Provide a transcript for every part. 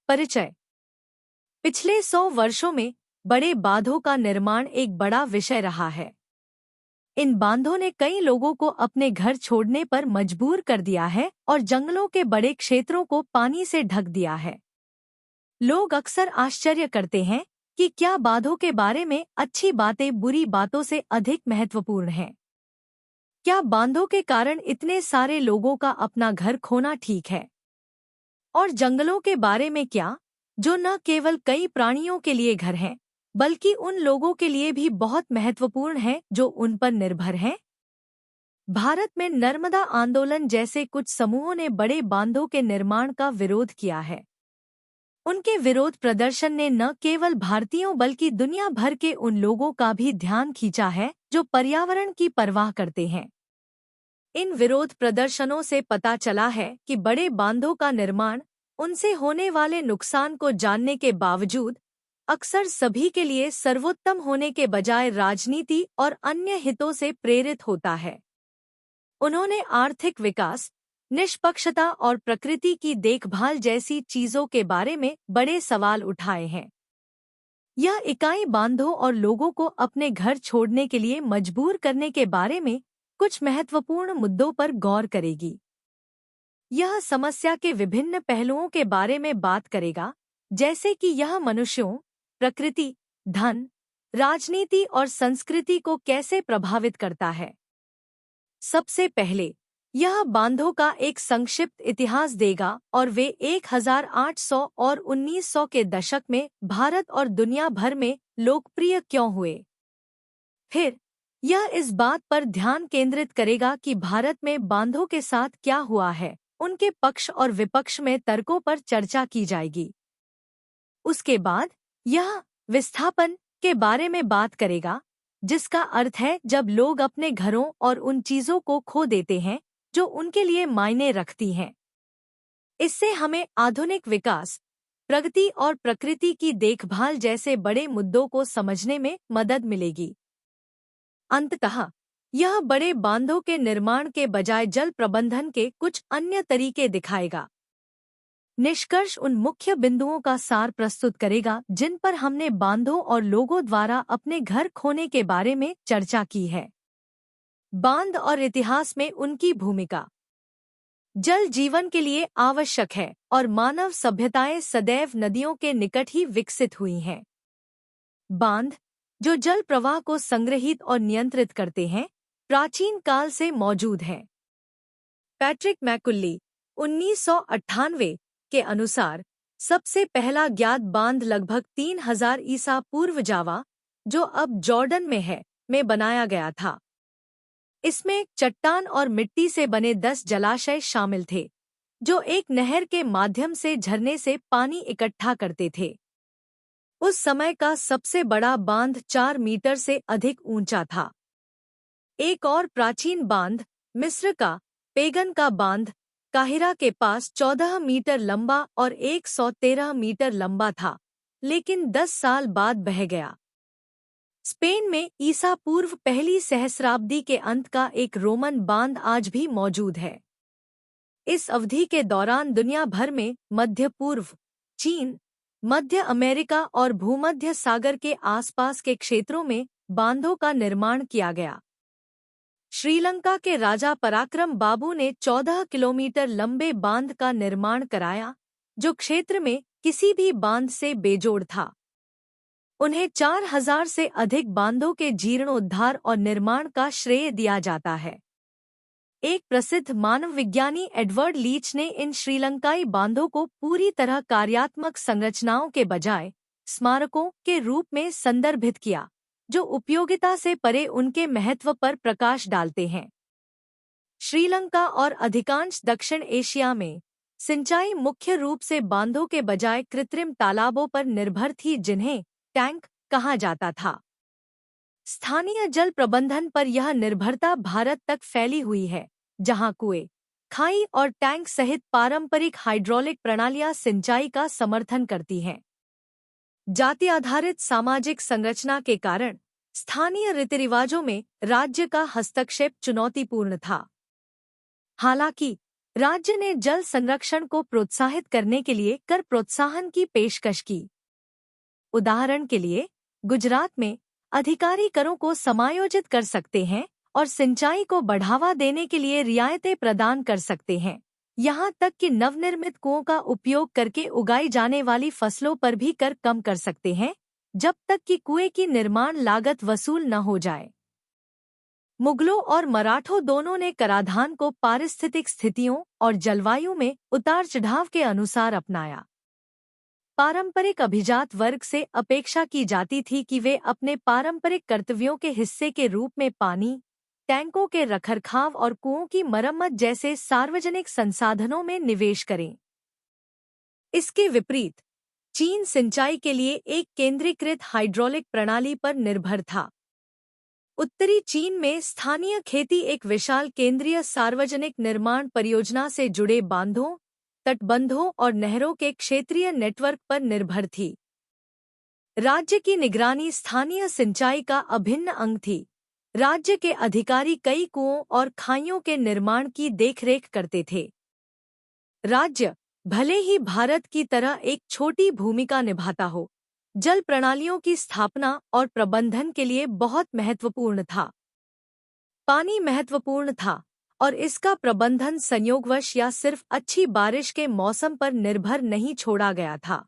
परिचय। पिछले 100 वर्षों में बड़े बांधों का निर्माण एक बड़ा विषय रहा है। इन बांधों ने कई लोगों को अपने घर छोड़ने पर मजबूर कर दिया है और जंगलों के बड़े क्षेत्रों को पानी से ढक दिया है। लोग अक्सर आश्चर्य करते हैं कि क्या बांधों के बारे में अच्छी बातें बुरी बातों से अधिक महत्वपूर्ण हैं। क्या बांधों के कारण इतने सारे लोगों का अपना घर खोना ठीक है? और जंगलों के बारे में क्या, जो न केवल कई प्राणियों के लिए घर हैं, बल्कि उन लोगों के लिए भी बहुत महत्वपूर्ण हैं जो उन पर निर्भर हैं? भारत में नर्मदा आंदोलन जैसे कुछ समूहों ने बड़े बांधों के निर्माण का विरोध किया है। उनके विरोध प्रदर्शन ने न केवल भारतीयों बल्कि दुनिया भर के उन लोगों का भी ध्यान खींचा है जो पर्यावरण की परवाह करते हैं। इन विरोध प्रदर्शनों से पता चला है कि बड़े बांधों का निर्माण उनसे होने वाले नुकसान को जानने के बावजूद अक्सर सभी के लिए सर्वोत्तम होने के बजाय राजनीति और अन्य हितों से प्रेरित होता है। उन्होंने आर्थिक विकास, निष्पक्षता और प्रकृति की देखभाल जैसी चीजों के बारे में बड़े सवाल उठाए हैं। यह इकाई बांधों और लोगों को अपने घर छोड़ने के लिए मजबूर करने के बारे में कुछ महत्वपूर्ण मुद्दों पर गौर करेगी। यह समस्या के विभिन्न पहलुओं के बारे में बात करेगा, जैसे कि यह मनुष्यों, प्रकृति, धन, राजनीति और संस्कृति को कैसे प्रभावित करता है। सबसे पहले, यह बांधों का एक संक्षिप्त इतिहास देगा और वे 1800 और 1900 के दशक में भारत और दुनिया भर में लोकप्रिय क्यों हुए। फिर, यह इस बात पर ध्यान केंद्रित करेगा कि भारत में बांधों के साथ क्या हुआ है, उनके पक्ष और विपक्ष में तर्कों पर चर्चा की जाएगी। उसके बाद यह विस्थापन के बारे में बात करेगा, जिसका अर्थ है जब लोग अपने घरों और उन चीजों को खो देते हैं जो उनके लिए मायने रखती हैं। इससे हमें आधुनिक विकास, प्रगति और प्रकृति की देखभाल जैसे बड़े मुद्दों को समझने में मदद मिलेगी। अंततः यह बड़े बांधों के निर्माण के बजाय जल प्रबंधन के कुछ अन्य तरीके दिखाएगा। निष्कर्ष उन मुख्य बिंदुओं का सार प्रस्तुत करेगा जिन पर हमने बांधों और लोगों द्वारा अपने घर खोने के बारे में चर्चा की है। बांध और इतिहास में उनकी भूमिका। जल जीवन के लिए आवश्यक है और मानव सभ्यताएं सदैव नदियों के निकट ही विकसित हुई हैं। बांध, जो जल प्रवाह को संग्रहित और नियंत्रित करते हैं, प्राचीन काल से मौजूद हैं। पैट्रिक मैकुल्ली 1998 के अनुसार सबसे पहला ज्ञात बांध लगभग 3000 ईसा पूर्व जावा, जो अब जॉर्डन में है, में बनाया गया था। इसमें चट्टान और मिट्टी से बने 10 जलाशय शामिल थे, जो एक नहर के माध्यम से झरने से पानी इकट्ठा करते थे। उस समय का सबसे बड़ा बांध 4 मीटर से अधिक ऊंचा था। एक और प्राचीन बांध, मिस्र का पेगन का बांध, काहिरा के पास 14 मीटर लंबा और 113 मीटर लंबा था, लेकिन 10 साल बाद बह गया। स्पेन में ईसा पूर्व पहली सहस्राब्दी के अंत का एक रोमन बांध आज भी मौजूद है। इस अवधि के दौरान दुनिया भर में मध्य पूर्व, चीन, मध्य अमेरिका और भूमध्य सागर के आसपास के क्षेत्रों में बांधों का निर्माण किया गया। श्रीलंका के राजा पराक्रम बाबू ने 14 किलोमीटर लंबे बांध का निर्माण कराया, जो क्षेत्र में किसी भी बांध से बेजोड़ था। उन्हें 4000 से अधिक बांधों के जीर्णोद्धार और निर्माण का श्रेय दिया जाता है। एक प्रसिद्ध मानव विज्ञानी एडवर्ड लीच ने इन श्रीलंकाई बांधों को पूरी तरह कार्यात्मक संरचनाओं के बजाय स्मारकों के रूप में संदर्भित किया, जो उपयोगिता से परे उनके महत्व पर प्रकाश डालते हैं। श्रीलंका और अधिकांश दक्षिण एशिया में सिंचाई मुख्य रूप से बांधों के बजाय कृत्रिम तालाबों पर निर्भर थी, जिन्हें टैंक कहा जाता था। स्थानीय जल प्रबंधन पर यह निर्भरता भारत तक फैली हुई है, जहां कुएं, खाई और टैंक सहित पारंपरिक हाइड्रोलिक प्रणालियां सिंचाई का समर्थन करती हैं। जाति आधारित सामाजिक संरचना के कारण स्थानीय रीति रिवाजों में राज्य का हस्तक्षेप चुनौतीपूर्ण था। हालांकि राज्य ने जल संरक्षण को प्रोत्साहित करने के लिए कर प्रोत्साहन की पेशकश की। उदाहरण के लिए, गुजरात में अधिकारी करों को समायोजित कर सकते हैं और सिंचाई को बढ़ावा देने के लिए रियायतें प्रदान कर सकते हैं। यहाँ तक कि नवनिर्मित कुओं का उपयोग करके उगाई जाने वाली फसलों पर भी कर कम कर सकते हैं, जब तक कि कुएं की निर्माण लागत वसूल न हो जाए। मुगलों और मराठों दोनों ने कराधान को पारिस्थितिक स्थितियों और जलवायु में उतार चढ़ाव के अनुसार अपनाया। पारंपरिक अभिजात वर्ग से अपेक्षा की जाती थी कि वे अपने पारंपरिक कर्तव्यों के हिस्से के रूप में पानी, टैंकों के रखरखाव और कुओं की मरम्मत जैसे सार्वजनिक संसाधनों में निवेश करें। इसके विपरीत, चीन सिंचाई के लिए एक केंद्रीकृत हाइड्रोलिक प्रणाली पर निर्भर था। उत्तरी चीन में स्थानीय खेती एक विशाल केंद्रीय सार्वजनिक निर्माण परियोजना से जुड़े बांधों, तटबंधों और नहरों के क्षेत्रीय नेटवर्क पर निर्भर थी। राज्य की निगरानी स्थानीय सिंचाई का अभिन्न अंग थी। राज्य के अधिकारी कई कुओं और खाइयों के निर्माण की देखरेख करते थे। राज्य, भले ही भारत की तरह एक छोटी भूमिका निभाता हो, जल प्रणालियों की स्थापना और प्रबंधन के लिए बहुत महत्वपूर्ण था। पानी महत्वपूर्ण था और इसका प्रबंधन संयोगवश या सिर्फ अच्छी बारिश के मौसम पर निर्भर नहीं छोड़ा गया था।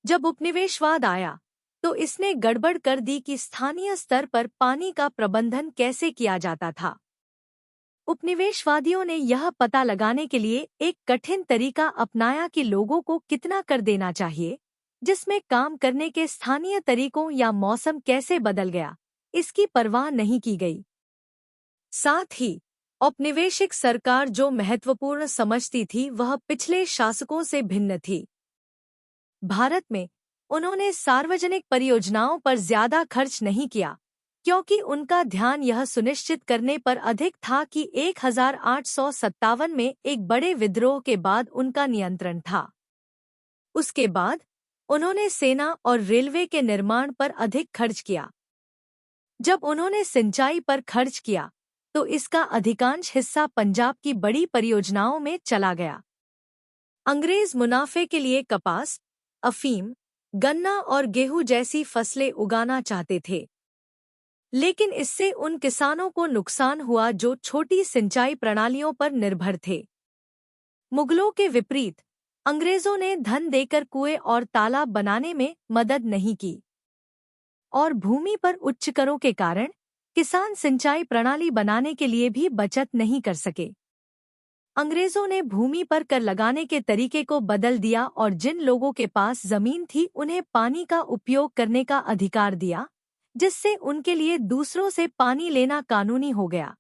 जब उपनिवेशवाद आया, तो इसने गड़बड़ कर दी कि स्थानीय स्तर पर पानी का प्रबंधन कैसे किया जाता था। उपनिवेशवादियों ने यह पता लगाने के लिए एक कठिन तरीका अपनाया कि लोगों को कितना कर देना चाहिए, जिसमें काम करने के स्थानीय तरीकों या मौसम कैसे बदल गया, इसकी परवाह नहीं की गई। साथ ही, औपनिवेशिक सरकार जो महत्वपूर्ण समझती थी वह पिछले शासकों से भिन्न थी। भारत में उन्होंने सार्वजनिक परियोजनाओं पर ज्यादा खर्च नहीं किया, क्योंकि उनका ध्यान यह सुनिश्चित करने पर अधिक था कि 1857 में एक बड़े विद्रोह के बाद उनका नियंत्रण था। उसके बाद उन्होंने सेना और रेलवे के निर्माण पर अधिक खर्च किया। जब उन्होंने सिंचाई पर खर्च किया, तो इसका अधिकांश हिस्सा पंजाब की बड़ी परियोजनाओं में चला गया। अंग्रेज मुनाफे के लिए कपास, अफीम, गन्ना और गेहूं जैसी फसलें उगाना चाहते थे, लेकिन इससे उन किसानों को नुकसान हुआ जो छोटी सिंचाई प्रणालियों पर निर्भर थे। मुगलों के विपरीत, अंग्रेजों ने धन देकर कुएं और तालाब बनाने में मदद नहीं की, और भूमि पर उच्च करों के कारण किसान सिंचाई प्रणाली बनाने के लिए भी बचत नहीं कर सके। अंग्रेजों ने भूमि पर कर लगाने के तरीके को बदल दिया और जिन लोगों के पास जमीन थी उन्हें पानी का उपयोग करने का अधिकार दिया, जिससे उनके लिए दूसरों से पानी लेना कानूनी हो गया।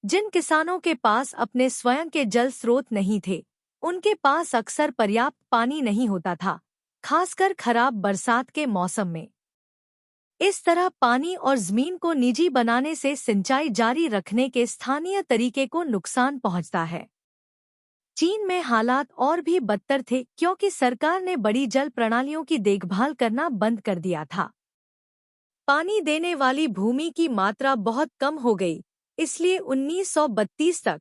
जिन किसानों के पास अपने स्वयं के जल स्रोत नहीं थे, उनके पास अक्सर पर्याप्त पानी नहीं होता था, खासकर खराब बरसात के मौसम में। इस तरह पानी और जमीन को निजी बनाने से सिंचाई जारी रखने के स्थानीय तरीके को नुकसान पहुंचता है। चीन में हालात और भी बदतर थे क्योंकि सरकार ने बड़ी जल प्रणालियों की देखभाल करना बंद कर दिया था। पानी देने वाली भूमि की मात्रा बहुत कम हो गई, इसलिए 1932 तक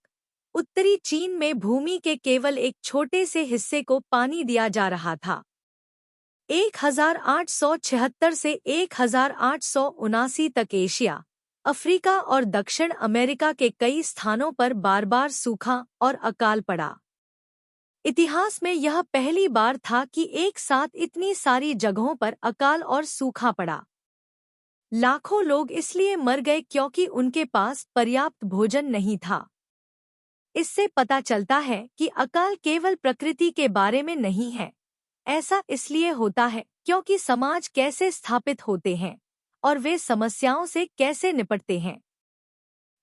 उत्तरी चीन में भूमि के केवल एक छोटे से हिस्से को पानी दिया जा रहा था। 1876 से 1879 तक एशिया, अफ्रीका और दक्षिण अमेरिका के कई स्थानों पर बार-बार सूखा और अकाल पड़ा। इतिहास में यह पहली बार था कि एक साथ इतनी सारी जगहों पर अकाल और सूखा पड़ा। लाखों लोग इसलिए मर गए क्योंकि उनके पास पर्याप्त भोजन नहीं था। इससे पता चलता है कि अकाल केवल प्रकृति के बारे में नहीं है। ऐसा इसलिए होता है क्योंकि समाज कैसे स्थापित होते हैं और वे समस्याओं से कैसे निपटते हैं।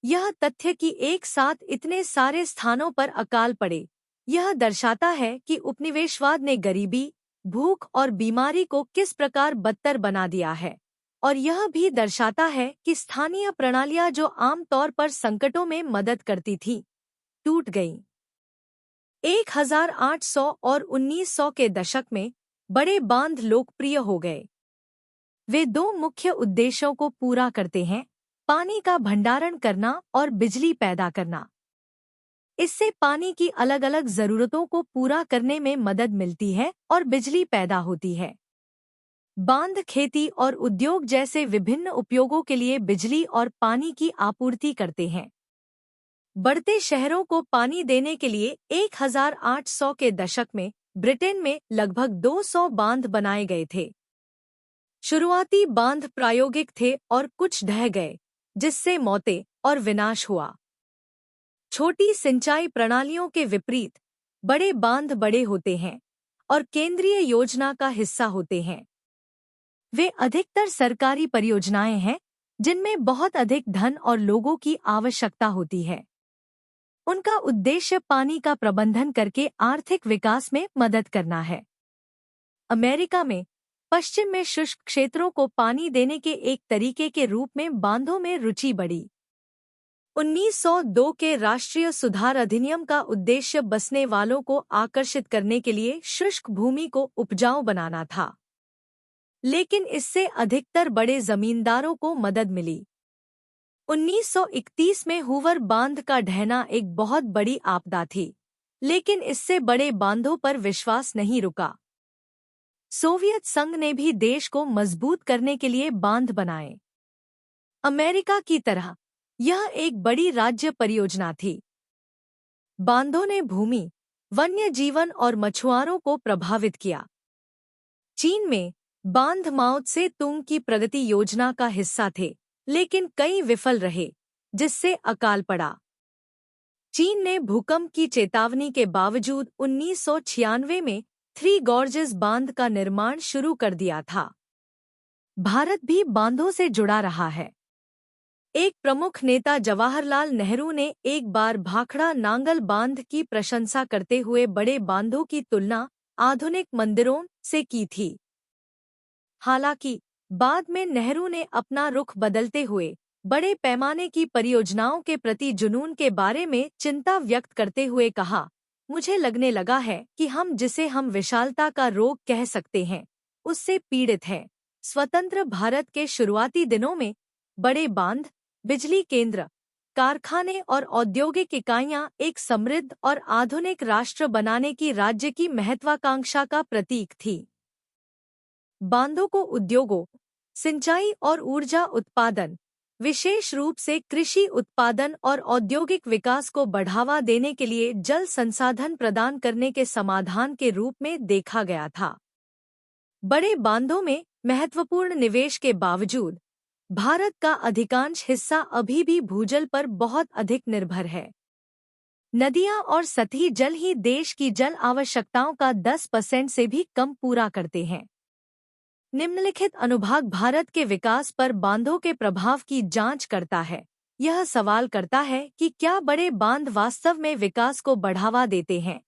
यह तथ्य कि एक साथ इतने सारे स्थानों पर अकाल पड़े, यह दर्शाता है कि उपनिवेशवाद ने गरीबी, भूख और बीमारी को किस प्रकार बदतर बना दिया है, और यह भी दर्शाता है कि स्थानीय प्रणालियां जो आमतौर पर संकटों में मदद करती थीं, टूट गईं। 1800 और 1900 के दशक में बड़े बांध लोकप्रिय हो गए। वे दो मुख्य उद्देश्यों को पूरा करते हैं: पानी का भंडारण करना और बिजली पैदा करना। इससे पानी की अलग अलग जरूरतों को पूरा करने में मदद मिलती है और बिजली पैदा होती है। बांध खेती और उद्योग जैसे विभिन्न उपयोगों के लिए बिजली और पानी की आपूर्ति करते हैं। बढ़ते शहरों को पानी देने के लिए 1800 के दशक में ब्रिटेन में लगभग 200 बांध बनाए गए थे। शुरुआती बांध प्रायोगिक थे और कुछ ढह गए, जिससे मौतें और विनाश हुआ। छोटी सिंचाई प्रणालियों के विपरीत बड़े बांध बड़े होते हैं और केंद्रीय योजना का हिस्सा होते हैं। वे अधिकतर सरकारी परियोजनाएं हैं जिनमें बहुत अधिक धन और लोगों की आवश्यकता होती है। उनका उद्देश्य पानी का प्रबंधन करके आर्थिक विकास में मदद करना है। अमेरिका में पश्चिम में शुष्क क्षेत्रों को पानी देने के एक तरीके के रूप में बांधों में रुचि बढ़ी। 1902 के राष्ट्रीय सुधार अधिनियम का उद्देश्य बसने वालों को आकर्षित करने के लिए शुष्क भूमि को उपजाऊ बनाना था, लेकिन इससे अधिकतर बड़े जमींदारों को मदद मिली। 1931 में हूवर बांध का ढहना एक बहुत बड़ी आपदा थी, लेकिन इससे बड़े बांधों पर विश्वास नहीं रुका। सोवियत संघ ने भी देश को मजबूत करने के लिए बांध बनाए। अमेरिका की तरह यह एक बड़ी राज्य परियोजना थी। बांधों ने भूमि, वन्य जीवन और मछुआरों को प्रभावित किया। चीन में बांध माओ त्से तुंग की प्रगति योजना का हिस्सा थे, लेकिन कई विफल रहे, जिससे अकाल पड़ा। चीन ने भूकंप की चेतावनी के बावजूद 1996 में थ्री गॉर्जेस बांध का निर्माण शुरू कर दिया था। भारत भी बांधों से जुड़ा रहा है। एक प्रमुख नेता जवाहरलाल नेहरू ने एक बार भाखड़ा नांगल बांध की प्रशंसा करते हुए बड़े बांधों की तुलना आधुनिक मंदिरों से की थी। हालांकि बाद में नेहरू ने अपना रुख बदलते हुए बड़े पैमाने की परियोजनाओं के प्रति जुनून के बारे में चिंता व्यक्त करते हुए कहा, मुझे लगने लगा है कि हम जिसे हम विशालता का रोग कह सकते हैं, उससे पीड़ित हैं। स्वतंत्र भारत के शुरुआती दिनों में बड़े बांध, बिजली केंद्र, कारखाने और औद्योगिक इकाइयां एक समृद्ध और आधुनिक राष्ट्र बनाने की राज्य की महत्वाकांक्षा का प्रतीक थी। बांधों को उद्योगों, सिंचाई और ऊर्जा उत्पादन, विशेष रूप से कृषि उत्पादन और औद्योगिक विकास को बढ़ावा देने के लिए जल संसाधन प्रदान करने के समाधान के रूप में देखा गया था। बड़े बांधों में महत्वपूर्ण निवेश के बावजूद भारत का अधिकांश हिस्सा अभी भी भूजल पर बहुत अधिक निर्भर है। नदियां और सतही जल ही देश की जल आवश्यकताओं का 10% से भी कम पूरा करते हैं। निम्नलिखित अनुभाग भारत के विकास पर बांधों के प्रभाव की जांच करता है। यह सवाल करता है कि क्या बड़े बांध वास्तव में विकास को बढ़ावा देते हैं,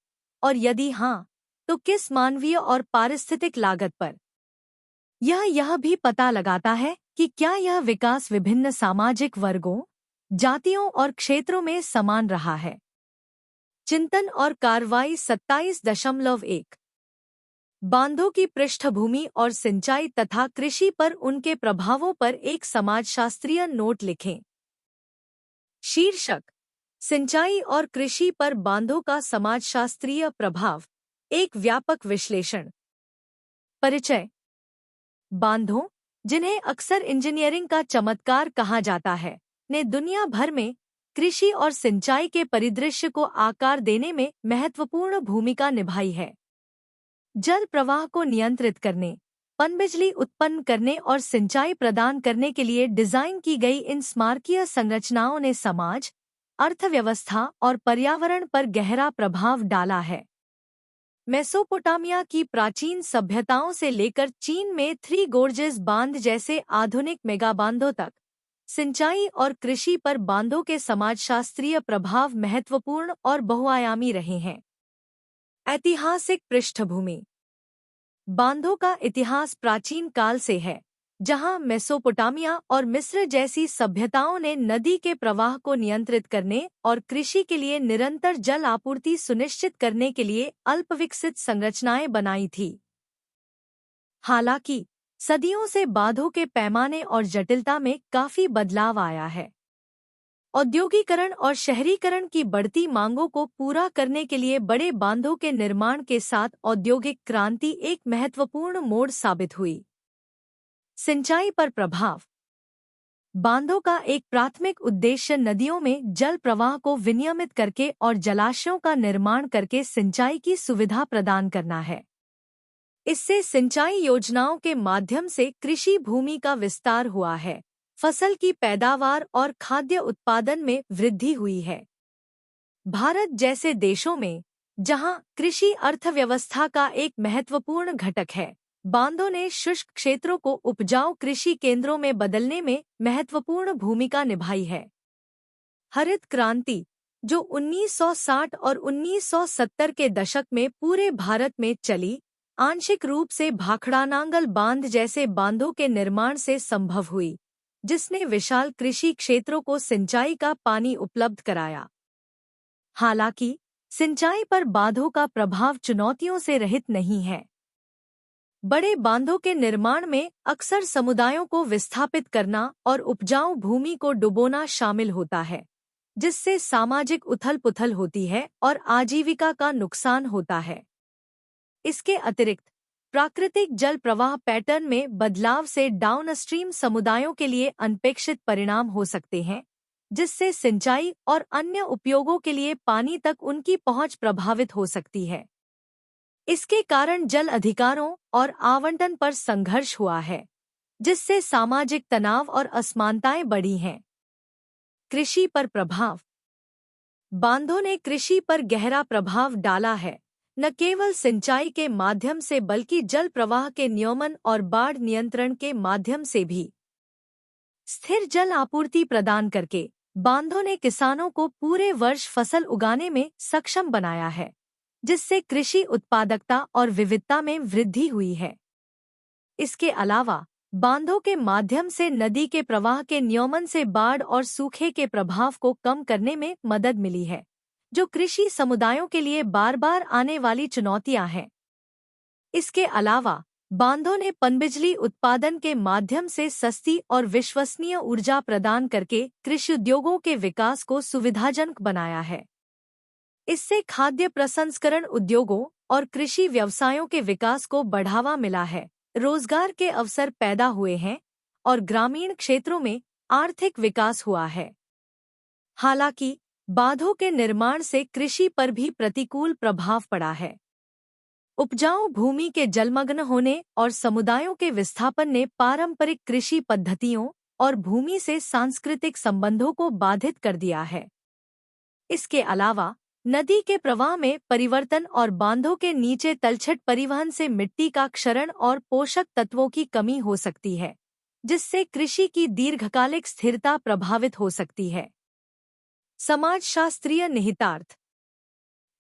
और यदि हाँ, तो किस मानवीय और पारिस्थितिक लागत पर। यह भी पता लगाता है कि क्या यह विकास विभिन्न सामाजिक वर्गों, जातियों और क्षेत्रों में समान रहा है। चिंतन और कार्रवाई 27.1 बांधों की पृष्ठभूमि और सिंचाई तथा कृषि पर उनके प्रभावों पर एक समाजशास्त्रीय नोट लिखें। शीर्षक: सिंचाई और कृषि पर बांधों का समाजशास्त्रीय प्रभाव, एक व्यापक विश्लेषण। परिचय: बांधों, जिन्हें अक्सर इंजीनियरिंग का चमत्कार कहा जाता है, ने दुनिया भर में कृषि और सिंचाई के परिदृश्य को आकार देने में महत्वपूर्ण भूमिका निभाई है। जल प्रवाह को नियंत्रित करने, पनबिजली उत्पन्न करने और सिंचाई प्रदान करने के लिए डिजाइन की गई इन स्मारकीय संरचनाओं ने समाज, अर्थव्यवस्था और पर्यावरण पर गहरा प्रभाव डाला है। मेसोपोटामिया की प्राचीन सभ्यताओं से लेकर चीन में थ्री गोर्जेस बांध जैसे आधुनिक मेगाबांधों तक, सिंचाई और कृषि पर बांधों के समाजशास्त्रीय प्रभाव महत्वपूर्ण और बहुआयामी रहे हैं। ऐतिहासिक पृष्ठभूमि: बांधों का इतिहास प्राचीन काल से है, जहां मेसोपोटामिया और मिस्र जैसी सभ्यताओं ने नदी के प्रवाह को नियंत्रित करने और कृषि के लिए निरंतर जल आपूर्ति सुनिश्चित करने के लिए अल्पविकसित संरचनाएं बनाई थी। हालांकि सदियों से बांधों के पैमाने और जटिलता में काफी बदलाव आया है। औद्योगिकरण और शहरीकरण की बढ़ती मांगों को पूरा करने के लिए बड़े बांधों के निर्माण के साथ औद्योगिक क्रांति एक महत्वपूर्ण मोड़ साबित हुई। सिंचाई पर प्रभाव। बांधों का एक प्राथमिक उद्देश्य नदियों में जल प्रवाह को विनियमित करके और जलाशयों का निर्माण करके सिंचाई की सुविधा प्रदान करना है। इससे सिंचाई योजनाओं के माध्यम से कृषि भूमि का विस्तार हुआ है, फसल की पैदावार और खाद्य उत्पादन में वृद्धि हुई है। भारत जैसे देशों में, जहां कृषि अर्थव्यवस्था का एक महत्वपूर्ण घटक है, बांधों ने शुष्क क्षेत्रों को उपजाऊ कृषि केंद्रों में बदलने में महत्वपूर्ण भूमिका निभाई है। हरित क्रांति, जो 1960 और 1970 के दशक में पूरे भारत में चली, आंशिक रूप से भाखड़ानांगल बांध जैसे बांधों के निर्माण से संभव हुई, जिसने विशाल कृषि क्षेत्रों को सिंचाई का पानी उपलब्ध कराया। हालांकि सिंचाई पर बांधों का प्रभाव चुनौतियों से रहित नहीं है। बड़े बांधों के निर्माण में अक्सर समुदायों को विस्थापित करना और उपजाऊ भूमि को डुबोना शामिल होता है, जिससे सामाजिक उथल-पुथल होती है और आजीविका का नुकसान होता है। इसके अतिरिक्त प्राकृतिक जल प्रवाह पैटर्न में बदलाव से डाउनस्ट्रीम समुदायों के लिए अनपेक्षित परिणाम हो सकते हैं, जिससे सिंचाई और अन्य उपयोगों के लिए पानी तक उनकी पहुंच प्रभावित हो सकती है। इसके कारण जल अधिकारों और आवंटन पर संघर्ष हुआ है, जिससे सामाजिक तनाव और असमानताएं बढ़ी हैं। कृषि पर प्रभाव। बांधों ने कृषि पर गहरा प्रभाव डाला है, न केवल सिंचाई के माध्यम से बल्कि जल प्रवाह के नियमन और बाढ़ नियंत्रण के माध्यम से भी। स्थिर जल आपूर्ति प्रदान करके बांधों ने किसानों को पूरे वर्ष फसल उगाने में सक्षम बनाया है, जिससे कृषि उत्पादकता और विविधता में वृद्धि हुई है। इसके अलावा बांधों के माध्यम से नदी के प्रवाह के नियमन से बाढ़ और सूखे के प्रभाव को कम करने में मदद मिली है, जो कृषि समुदायों के लिए बार बार आने वाली चुनौतियां हैं। इसके अलावा बांधों ने पनबिजली उत्पादन के माध्यम से सस्ती और विश्वसनीय ऊर्जा प्रदान करके कृषि उद्योगों के विकास को सुविधाजनक बनाया है। इससे खाद्य प्रसंस्करण उद्योगों और कृषि व्यवसायों के विकास को बढ़ावा मिला है, रोजगार के अवसर पैदा हुए हैं और ग्रामीण क्षेत्रों में आर्थिक विकास हुआ है। हालांकि बांधों के निर्माण से कृषि पर भी प्रतिकूल प्रभाव पड़ा है। उपजाऊ भूमि के जलमग्न होने और समुदायों के विस्थापन ने पारंपरिक कृषि पद्धतियों और भूमि से सांस्कृतिक संबंधों को बाधित कर दिया है। इसके अलावा नदी के प्रवाह में परिवर्तन और बांधों के नीचे तलछट परिवहन से मिट्टी का क्षरण और पोषक तत्वों की कमी हो सकती है, जिससे कृषि की दीर्घकालिक स्थिरता प्रभावित हो सकती है। समाजशास्त्रीय निहितार्थ।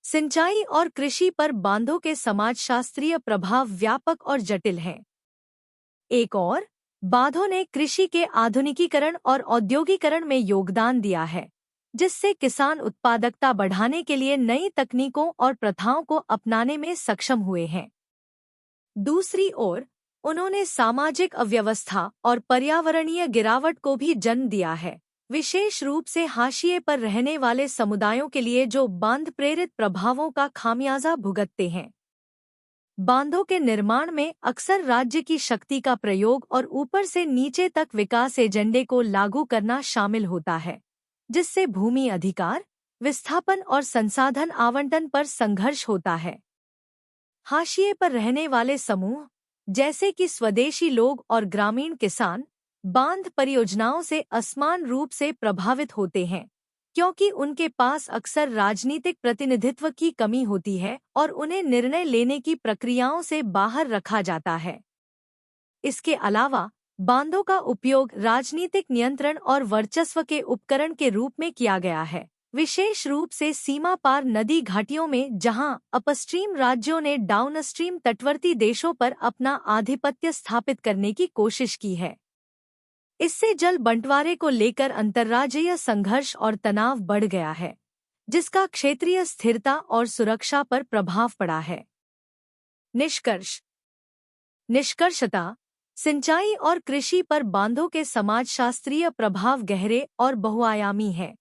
सिंचाई और कृषि पर बांधों के समाजशास्त्रीय प्रभाव व्यापक और जटिल हैं। एक और, बांधों ने कृषि के आधुनिकीकरण और औद्योगिकरण में योगदान दिया है, जिससे किसान उत्पादकता बढ़ाने के लिए नई तकनीकों और प्रथाओं को अपनाने में सक्षम हुए हैं। दूसरी ओर, उन्होंने सामाजिक अव्यवस्था और पर्यावरणीय गिरावट को भी जन्म दिया है, विशेष रूप से हाशिए पर रहने वाले समुदायों के लिए जो बांध प्रेरित प्रभावों का खामियाजा भुगतते हैं। बांधों के निर्माण में अक्सर राज्य की शक्ति का प्रयोग और ऊपर से नीचे तक विकास एजेंडे को लागू करना शामिल होता है, जिससे भूमि अधिकार, विस्थापन और संसाधन आवंटन पर संघर्ष होता है। हाशिए पर रहने वाले समूह, जैसे कि स्वदेशी लोग और ग्रामीण किसान, बांध परियोजनाओं से असमान रूप से प्रभावित होते हैं, क्योंकि उनके पास अक्सर राजनीतिक प्रतिनिधित्व की कमी होती है और उन्हें निर्णय लेने की प्रक्रियाओं से बाहर रखा जाता है। इसके अलावा बांधों का उपयोग राजनीतिक नियंत्रण और वर्चस्व के उपकरण के रूप में किया गया है, विशेष रूप से सीमा पार नदी घाटियों में, जहां अपस्ट्रीम राज्यों ने डाउनस्ट्रीम तटवर्ती देशों पर अपना आधिपत्य स्थापित करने की कोशिश की है। इससे जल बंटवारे को लेकर अंतर्राज्यीय संघर्ष और तनाव बढ़ गया है, जिसका क्षेत्रीय स्थिरता और सुरक्षा पर प्रभाव पड़ा है। निष्कर्ष। निष्कर्षतः सिंचाई और कृषि पर बांधों के समाजशास्त्रीय प्रभाव गहरे और बहुआयामी है।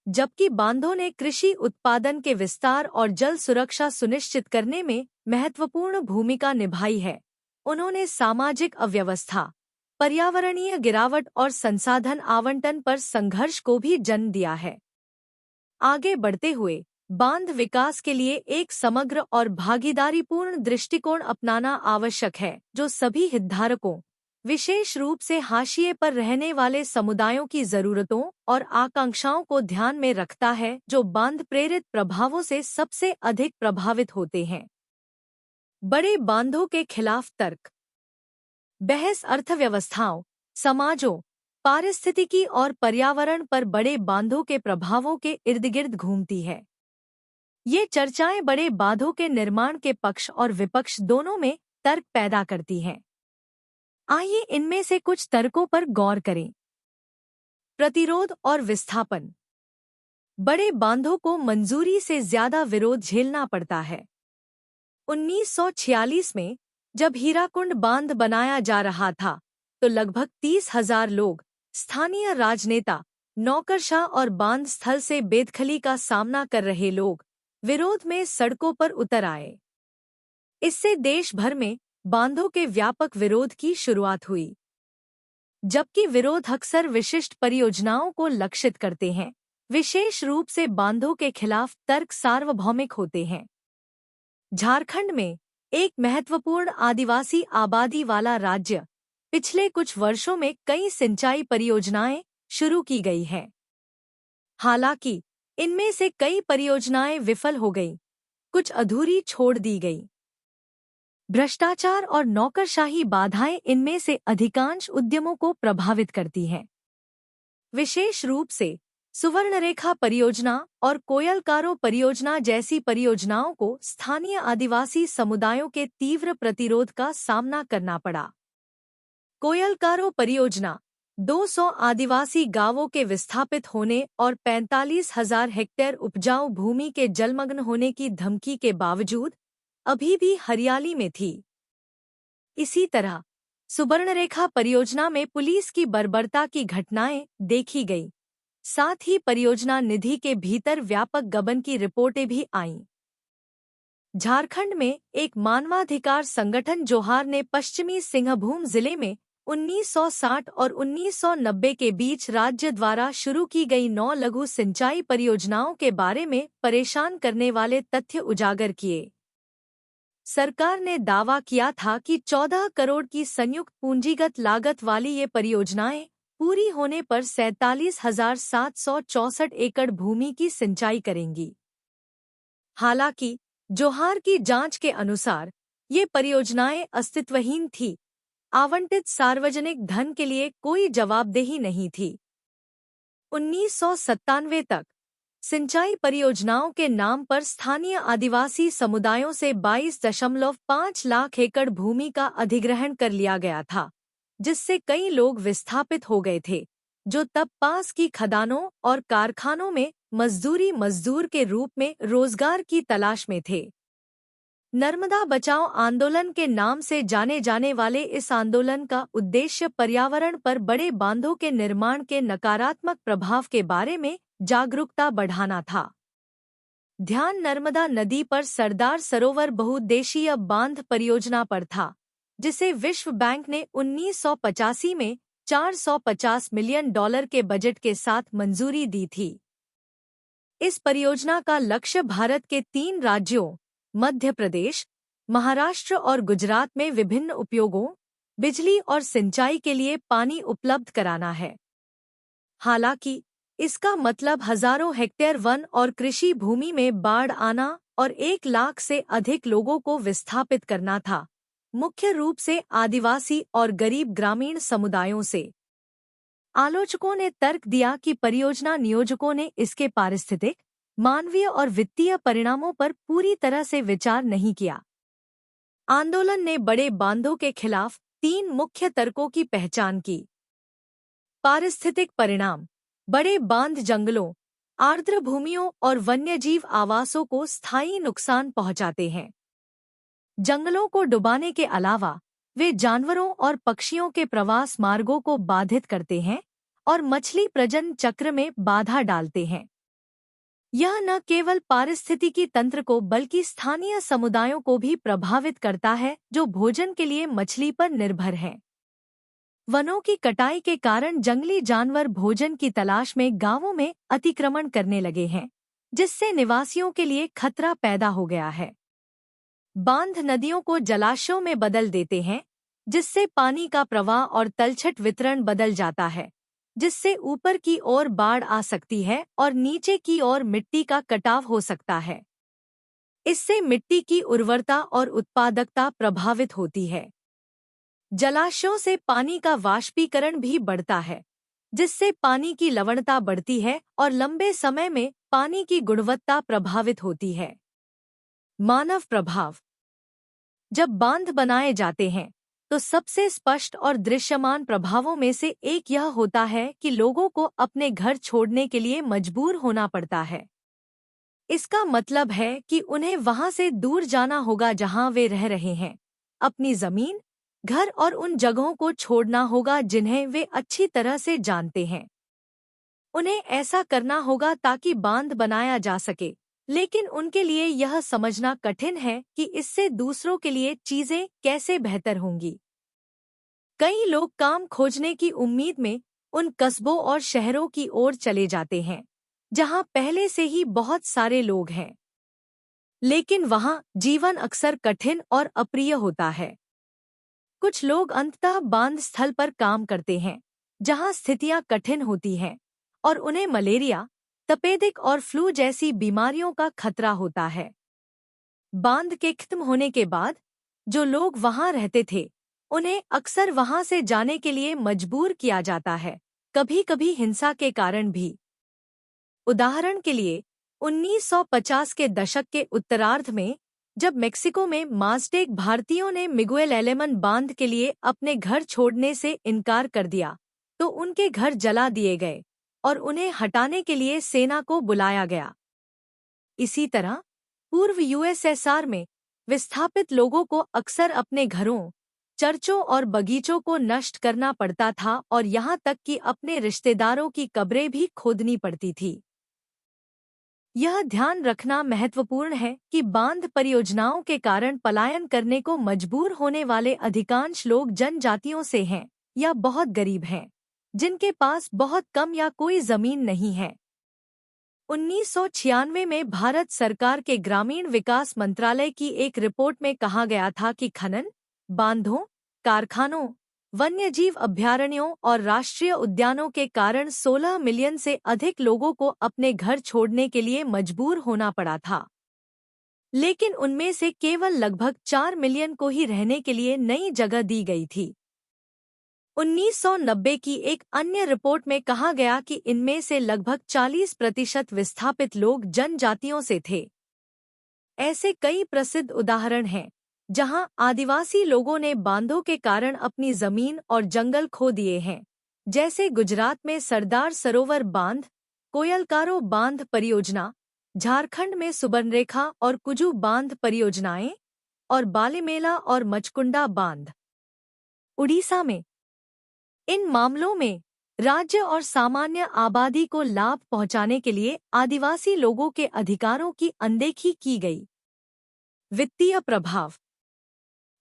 जबकि बांधों ने कृषि उत्पादन के विस्तार और जल सुरक्षा सुनिश्चित करने में महत्वपूर्ण भूमिका निभाई है। उन्होंने सामाजिक अव्यवस्था, पर्यावरणीय गिरावट और संसाधन आवंटन पर संघर्ष को भी जन्म दिया है। आगे बढ़ते हुए बांध विकास के लिए एक समग्र और भागीदारीपूर्ण दृष्टिकोण अपनाना आवश्यक है, जो सभी हितधारकों, विशेष रूप से हाशिए पर रहने वाले समुदायों की जरूरतों और आकांक्षाओं को ध्यान में रखता है, जो बांध प्रेरित प्रभावों से सबसे अधिक प्रभावित होते हैं। बड़े बांधों के खिलाफ तर्क। बहस अर्थव्यवस्थाओं, समाजों, पारिस्थितिकी और पर्यावरण पर बड़े बांधों के प्रभावों के इर्द-गिर्द घूमती है। ये चर्चाएं बड़े बांधों के निर्माण के पक्ष और विपक्ष दोनों में तर्क पैदा करती हैं। आइए इनमें से कुछ तर्कों पर गौर करें। प्रतिरोध और विस्थापन। बड़े बांधों को मंजूरी से ज्यादा विरोध झेलना पड़ता है। 1946 में जब हीराकुंड बांध बनाया जा रहा था, तो लगभग 30,000 लोग, स्थानीय राजनेता, नौकरशाह और बांध स्थल से बेदखली का सामना कर रहे लोग विरोध में सड़कों पर उतर आए। इससे देश भर में बांधों के व्यापक विरोध की शुरुआत हुई। जबकि विरोध अक्सर विशिष्ट परियोजनाओं को लक्षित करते हैं, विशेष रूप से बांधों के खिलाफ तर्क सार्वभौमिक होते हैं। झारखंड में, एक महत्वपूर्ण आदिवासी आबादी वाला राज्य, पिछले कुछ वर्षों में कई सिंचाई परियोजनाएं शुरू की गई हैं। हालांकि इनमें से कई परियोजनाएं विफल हो गईं, कुछ अधूरी छोड़ दी गईं। भ्रष्टाचार और नौकरशाही बाधाएं इनमें से अधिकांश उद्यमों को प्रभावित करती हैं। विशेष रूप से सुवर्णरेखा परियोजना और कोयलकारो परियोजना जैसी परियोजनाओं को स्थानीय आदिवासी समुदायों के तीव्र प्रतिरोध का सामना करना पड़ा। कोयलकारो परियोजना 200 आदिवासी गांवों के विस्थापित होने और 45,000 हेक्टेयर उपजाऊ भूमि के जलमग्न होने की धमकी के बावजूद अभी भी हरियाली में थी। इसी तरह सुवर्णरेखा परियोजना में पुलिस की बर्बरता की घटनाएं देखी गईं। साथ ही परियोजना निधि के भीतर व्यापक गबन की रिपोर्टें भी आईं। झारखंड में एक मानवाधिकार संगठन जोहार ने पश्चिमी सिंहभूम जिले में 1960 और 1990 के बीच राज्य द्वारा शुरू की गई 9 लघु सिंचाई परियोजनाओं के बारे में परेशान करने वाले तथ्य उजागर किए। सरकार ने दावा किया था कि 14 करोड़ की संयुक्त पूंजीगत लागत वाली ये परियोजनाएं पूरी होने पर 47,764 एकड़ भूमि की सिंचाई करेंगी। हालांकि जोहार की जांच के अनुसार ये परियोजनाएं अस्तित्वहीन थी। आवंटित सार्वजनिक धन के लिए कोई जवाबदेही नहीं थी। 1997 तक सिंचाई परियोजनाओं के नाम पर स्थानीय आदिवासी समुदायों से 22.5 लाख एकड़ भूमि का अधिग्रहण कर लिया गया था, जिससे कई लोग विस्थापित हो गए थे, जो तब पास की खदानों और कारखानों में मजदूर के रूप में रोजगार की तलाश में थे। नर्मदा बचाओ आंदोलन के नाम से जाने जाने वाले इस आंदोलन का उद्देश्य पर्यावरण पर बड़े बांधों के निर्माण के नकारात्मक प्रभाव के बारे में जागरूकता बढ़ाना था। ध्यान नर्मदा नदी पर सरदार सरोवर बहुउद्देशीय बांध परियोजना पर था, जिसे विश्व बैंक ने 1985 में $450 मिलियन के बजट के साथ मंजूरी दी थी। इस परियोजना का लक्ष्य भारत के 3 राज्यों मध्य प्रदेश, महाराष्ट्र और गुजरात में विभिन्न उपयोगों, बिजली और सिंचाई के लिए पानी उपलब्ध कराना है। हालांकि इसका मतलब हजारों हेक्टेयर वन और कृषि भूमि में बाढ़ आना और 1 लाख से अधिक लोगों को विस्थापित करना था, मुख्य रूप से आदिवासी और गरीब ग्रामीण समुदायों से। आलोचकों ने तर्क दिया कि परियोजना नियोजकों ने इसके पारिस्थितिक, मानवीय और वित्तीय परिणामों पर पूरी तरह से विचार नहीं किया। आंदोलन ने बड़े बांधों के खिलाफ 3 मुख्य तर्कों की पहचान की। पारिस्थितिक परिणाम: बड़े बांध जंगलों, आर्द्र भूमियों और वन्यजीव आवासों को स्थायी नुकसान पहुंचाते हैं। जंगलों को डुबाने के अलावा वे जानवरों और पक्षियों के प्रवास मार्गों को बाधित करते हैं और मछली प्रजनन चक्र में बाधा डालते हैं। यह न केवल पारिस्थितिकी तंत्र को बल्कि स्थानीय समुदायों को भी प्रभावित करता है जो भोजन के लिए मछली पर निर्भर हैं। वनों की कटाई के कारण जंगली जानवर भोजन की तलाश में गांवों में अतिक्रमण करने लगे हैं, जिससे निवासियों के लिए खतरा पैदा हो गया है। बांध नदियों को जलाशयों में बदल देते हैं, जिससे पानी का प्रवाह और तलछट वितरण बदल जाता है, जिससे ऊपर की ओर बाढ़ आ सकती है और नीचे की ओर मिट्टी का कटाव हो सकता है। इससे मिट्टी की उर्वरता और उत्पादकता प्रभावित होती है। जलाशयों से पानी का वाष्पीकरण भी बढ़ता है, जिससे पानी की लवणता बढ़ती है और लंबे समय में पानी की गुणवत्ता प्रभावित होती है। मानव प्रभाव। जब बांध बनाए जाते हैं तो सबसे स्पष्ट और दृश्यमान प्रभावों में से एक यह होता है कि लोगों को अपने घर छोड़ने के लिए मजबूर होना पड़ता है। इसका मतलब है कि उन्हें वहां से दूर जाना होगा जहां वे रह रहे हैं। अपनी जमीन, घर और उन जगहों को छोड़ना होगा जिन्हें वे अच्छी तरह से जानते हैं। उन्हें ऐसा करना होगा ताकि बांध बनाया जा सके, लेकिन उनके लिए यह समझना कठिन है कि इससे दूसरों के लिए चीजें कैसे बेहतर होंगी। कई लोग काम खोजने की उम्मीद में उन कस्बों और शहरों की ओर चले जाते हैं जहां पहले से ही बहुत सारे लोग हैं, लेकिन वहां जीवन अक्सर कठिन और अप्रिय होता है। कुछ लोग अंततः बांध स्थल पर काम करते हैं जहां स्थितियां कठिन होती हैं और उन्हें मलेरिया, तपेदिक और फ्लू जैसी बीमारियों का खतरा होता है। बांध के खत्म होने के बाद जो लोग वहां रहते थे उन्हें अक्सर वहां से जाने के लिए मजबूर किया जाता है, कभी-कभी हिंसा के कारण भी। उदाहरण के लिए 1950 के दशक के उत्तरार्ध में जब मेक्सिको में माज़टेक भारतीयों ने मिगुएल एलेमन बांध के लिए अपने घर छोड़ने से इनकार कर दिया तो उनके घर जला दिए गए और उन्हें हटाने के लिए सेना को बुलाया गया। इसी तरह पूर्व यूएसएसआर में विस्थापित लोगों को अक्सर अपने घरों, चर्चों और बगीचों को नष्ट करना पड़ता था और यहाँ तक कि अपने रिश्तेदारों की कब्रें भी खोदनी पड़ती थी। यह ध्यान रखना महत्वपूर्ण है कि बांध परियोजनाओं के कारण पलायन करने को मजबूर होने वाले अधिकांश लोग जनजातियों से हैं या बहुत गरीब हैं, जिनके पास बहुत कम या कोई जमीन नहीं है। 1996 में भारत सरकार के ग्रामीण विकास मंत्रालय की एक रिपोर्ट में कहा गया था कि खनन, बांधों, कारखानों, वन्यजीव अभयारण्यों और राष्ट्रीय उद्यानों के कारण 16 मिलियन से अधिक लोगों को अपने घर छोड़ने के लिए मजबूर होना पड़ा था, लेकिन उनमें से केवल लगभग 4 मिलियन को ही रहने के लिए नई जगह दी गई थी। 1990 की एक अन्य रिपोर्ट में कहा गया कि इनमें से लगभग 40% विस्थापित लोग जनजातियों से थे। ऐसे कई प्रसिद्ध उदाहरण हैं जहां आदिवासी लोगों ने बांधों के कारण अपनी जमीन और जंगल खो दिए हैं, जैसे गुजरात में सरदार सरोवर बांध, कोयलकारो बांध परियोजना, झारखंड में सुबर्णरेखा और कुजू बांध परियोजनाएं और बालीमेला और मचकुंडा बांध। उड़ीसा में इन मामलों में राज्य और सामान्य आबादी को लाभ पहुंचाने के लिए आदिवासी लोगों के अधिकारों की अनदेखी की गई। वित्तीय प्रभाव।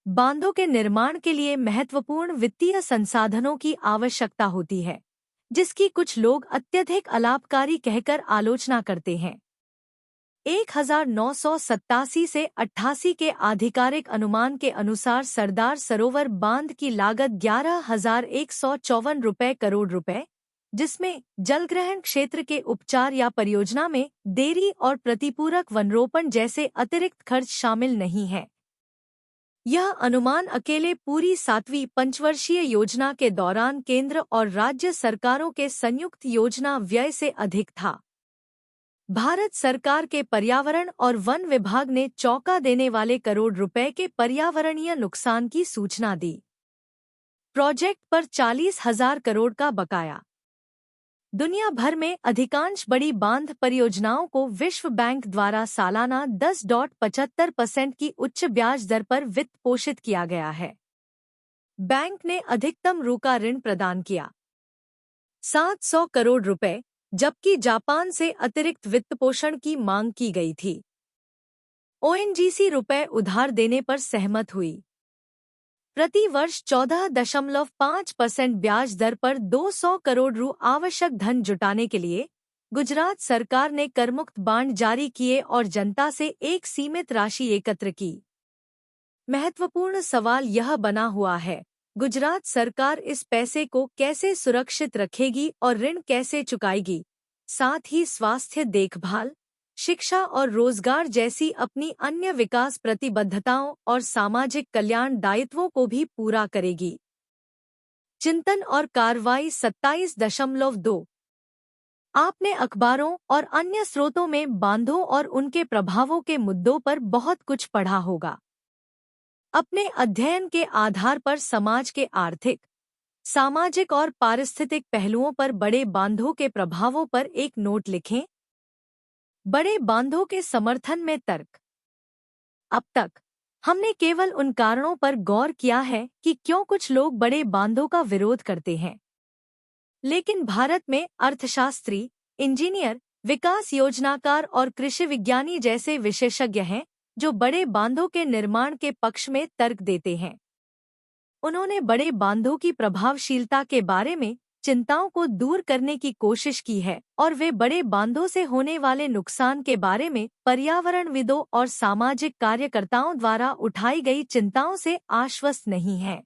बांधों के निर्माण के लिए महत्वपूर्ण वित्तीय संसाधनों की आवश्यकता होती है, जिसकी कुछ लोग अत्यधिक अलाभकारी कहकर आलोचना करते हैं। 1987 से 88 के आधिकारिक अनुमान के अनुसार सरदार सरोवर बांध की लागत 11,154 करोड़ रुपए, जिसमें जलग्रहण क्षेत्र के उपचार या परियोजना में देरी और प्रतिपूरक वनरोपण जैसे अतिरिक्त खर्च शामिल नहीं है। यह अनुमान अकेले पूरी 7वीं पंचवर्षीय योजना के दौरान केंद्र और राज्य सरकारों के संयुक्त योजना व्यय से अधिक था। भारत सरकार के पर्यावरण और वन विभाग ने चौंका देने वाले करोड़ रुपए के पर्यावरणीय नुकसान की सूचना दी। प्रोजेक्ट पर 40,000 करोड़ का बकाया। दुनिया भर में अधिकांश बड़ी बांध परियोजनाओं को विश्व बैंक द्वारा सालाना 10.75% की उच्च ब्याज दर पर वित्त पोषित किया गया है। बैंक ने अधिकतम रुका ऋण प्रदान किया। 700 करोड़ रुपए, जबकि जापान से अतिरिक्त वित्तपोषण की मांग की गई थी। ओएनजीसी रुपए उधार देने पर सहमत हुई। प्रति वर्ष 14.5% ब्याज दर पर 200 करोड़ रु आवश्यक धन जुटाने के लिए गुजरात सरकार ने करमुक्त बांड जारी किए और जनता से एक सीमित राशि एकत्र की। महत्वपूर्ण सवाल यह बना हुआ है, गुजरात सरकार इस पैसे को कैसे सुरक्षित रखेगी और ऋण कैसे चुकाएगी, साथ ही स्वास्थ्य देखभाल, शिक्षा और रोजगार जैसी अपनी अन्य विकास प्रतिबद्धताओं और सामाजिक कल्याण दायित्वों को भी पूरा करेगी। चिंतन और कार्रवाई 27.2। आपने अखबारों और अन्य स्रोतों में बांधों और उनके प्रभावों के मुद्दों पर बहुत कुछ पढ़ा होगा। अपने अध्ययन के आधार पर समाज के आर्थिक, सामाजिक और पारिस्थितिक पहलुओं पर बड़े बांधों के प्रभावों पर एक नोट लिखें। बड़े बांधों के समर्थन में तर्क। अब तक हमने केवल उन कारणों पर गौर किया है कि क्यों कुछ लोग बड़े बांधों का विरोध करते हैं, लेकिन भारत में अर्थशास्त्री, इंजीनियर, विकास योजनाकार और कृषि विज्ञानी जैसे विशेषज्ञ हैं जो बड़े बांधों के निर्माण के पक्ष में तर्क देते हैं। उन्होंने बड़े बांधों की प्रभावशीलता के बारे में चिंताओं को दूर करने की कोशिश की है और वे बड़े बांधों से होने वाले नुकसान के बारे में पर्यावरणविदों और सामाजिक कार्यकर्ताओं द्वारा उठाई गई चिंताओं से आश्वस्त नहीं हैं।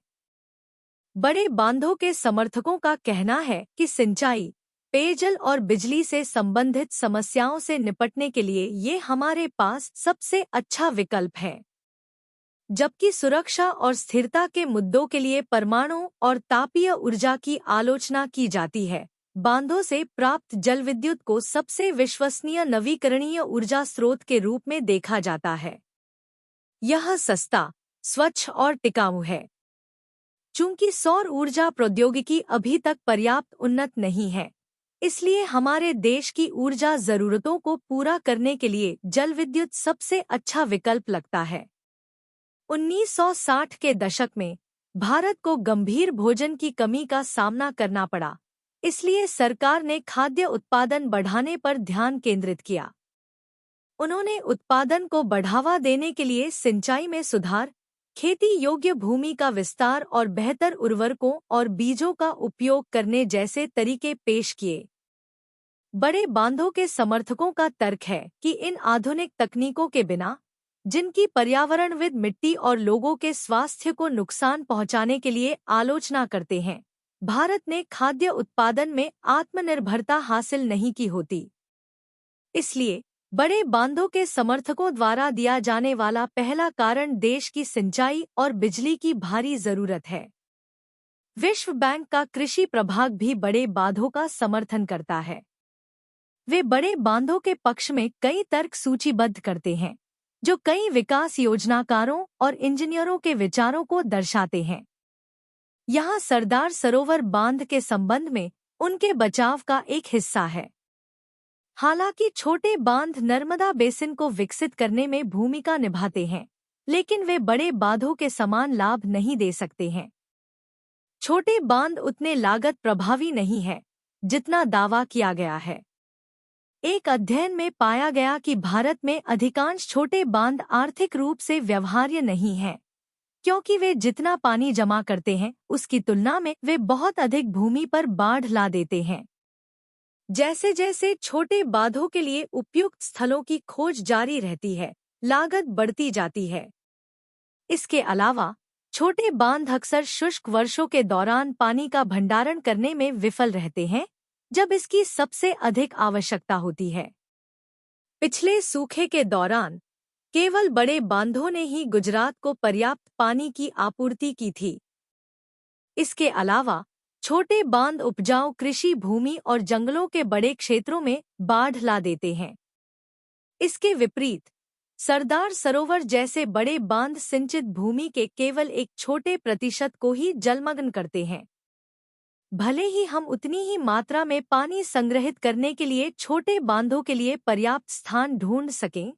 बड़े बांधों के समर्थकों का कहना है कि सिंचाई, पेयजल और बिजली से संबंधित समस्याओं से निपटने के लिए ये हमारे पास सबसे अच्छा विकल्प है, जबकि सुरक्षा और स्थिरता के मुद्दों के लिए परमाणु और तापीय ऊर्जा की आलोचना की जाती है। बांधों से प्राप्त जल विद्युत को सबसे विश्वसनीय नवीकरणीय ऊर्जा स्रोत के रूप में देखा जाता है। यह सस्ता, स्वच्छ और टिकाऊ है। चूंकि सौर ऊर्जा प्रौद्योगिकी अभी तक पर्याप्त उन्नत नहीं है, इसलिए हमारे देश की ऊर्जा जरूरतों को पूरा करने के लिए जल विद्युत सबसे अच्छा विकल्प लगता है। 1960 के दशक में भारत को गंभीर भोजन की कमी का सामना करना पड़ा, इसलिए सरकार ने खाद्य उत्पादन बढ़ाने पर ध्यान केंद्रित किया। उन्होंने उत्पादन को बढ़ावा देने के लिए सिंचाई में सुधार, खेती योग्य भूमि का विस्तार और बेहतर उर्वरकों और बीजों का उपयोग करने जैसे तरीके पेश किए। बड़े बांधों के समर्थकों का तर्क है कि इन आधुनिक तकनीकों के बिना, जिनकी पर्यावरणविद मिट्टी और लोगों के स्वास्थ्य को नुकसान पहुंचाने के लिए आलोचना करते हैं, भारत ने खाद्य उत्पादन में आत्मनिर्भरता हासिल नहीं की होती। इसलिए बड़े बांधों के समर्थकों द्वारा दिया जाने वाला पहला कारण देश की सिंचाई और बिजली की भारी जरूरत है। विश्व बैंक का कृषि प्रभाग भी बड़े बांधों का समर्थन करता है। वे बड़े बांधों के पक्ष में कई तर्क सूचीबद्ध करते हैं, जो कई विकास योजनाकारों और इंजीनियरों के विचारों को दर्शाते हैं। यहाँ सरदार सरोवर बांध के संबंध में उनके बचाव का एक हिस्सा है। हालांकि छोटे बांध नर्मदा बेसिन को विकसित करने में भूमिका निभाते हैं, लेकिन वे बड़े बांधों के समान लाभ नहीं दे सकते हैं। छोटे बांध उतने लागत प्रभावी नहीं है जितना दावा किया गया है। एक अध्ययन में पाया गया कि भारत में अधिकांश छोटे बांध आर्थिक रूप से व्यवहार्य नहीं हैं, क्योंकि वे जितना पानी जमा करते हैं उसकी तुलना में वे बहुत अधिक भूमि पर बाढ़ ला देते हैं। जैसे जैसे छोटे बांधों के लिए उपयुक्त स्थलों की खोज जारी रहती है, लागत बढ़ती जाती है। इसके अलावा छोटे बांध अक्सर शुष्क वर्षों के दौरान पानी का भंडारण करने में विफल रहते हैं, जब इसकी सबसे अधिक आवश्यकता होती है। पिछले सूखे के दौरान केवल बड़े बांधों ने ही गुजरात को पर्याप्त पानी की आपूर्ति की थी। इसके अलावा छोटे बांध उपजाऊ कृषि भूमि और जंगलों के बड़े क्षेत्रों में बाढ़ ला देते हैं। इसके विपरीत सरदार सरोवर जैसे बड़े बांध सिंचित भूमि के केवल एक छोटे प्रतिशत को ही जलमग्न करते हैं। भले ही हम उतनी ही मात्रा में पानी संग्रहित करने के लिए छोटे बांधों के लिए पर्याप्त स्थान ढूंढ सकें,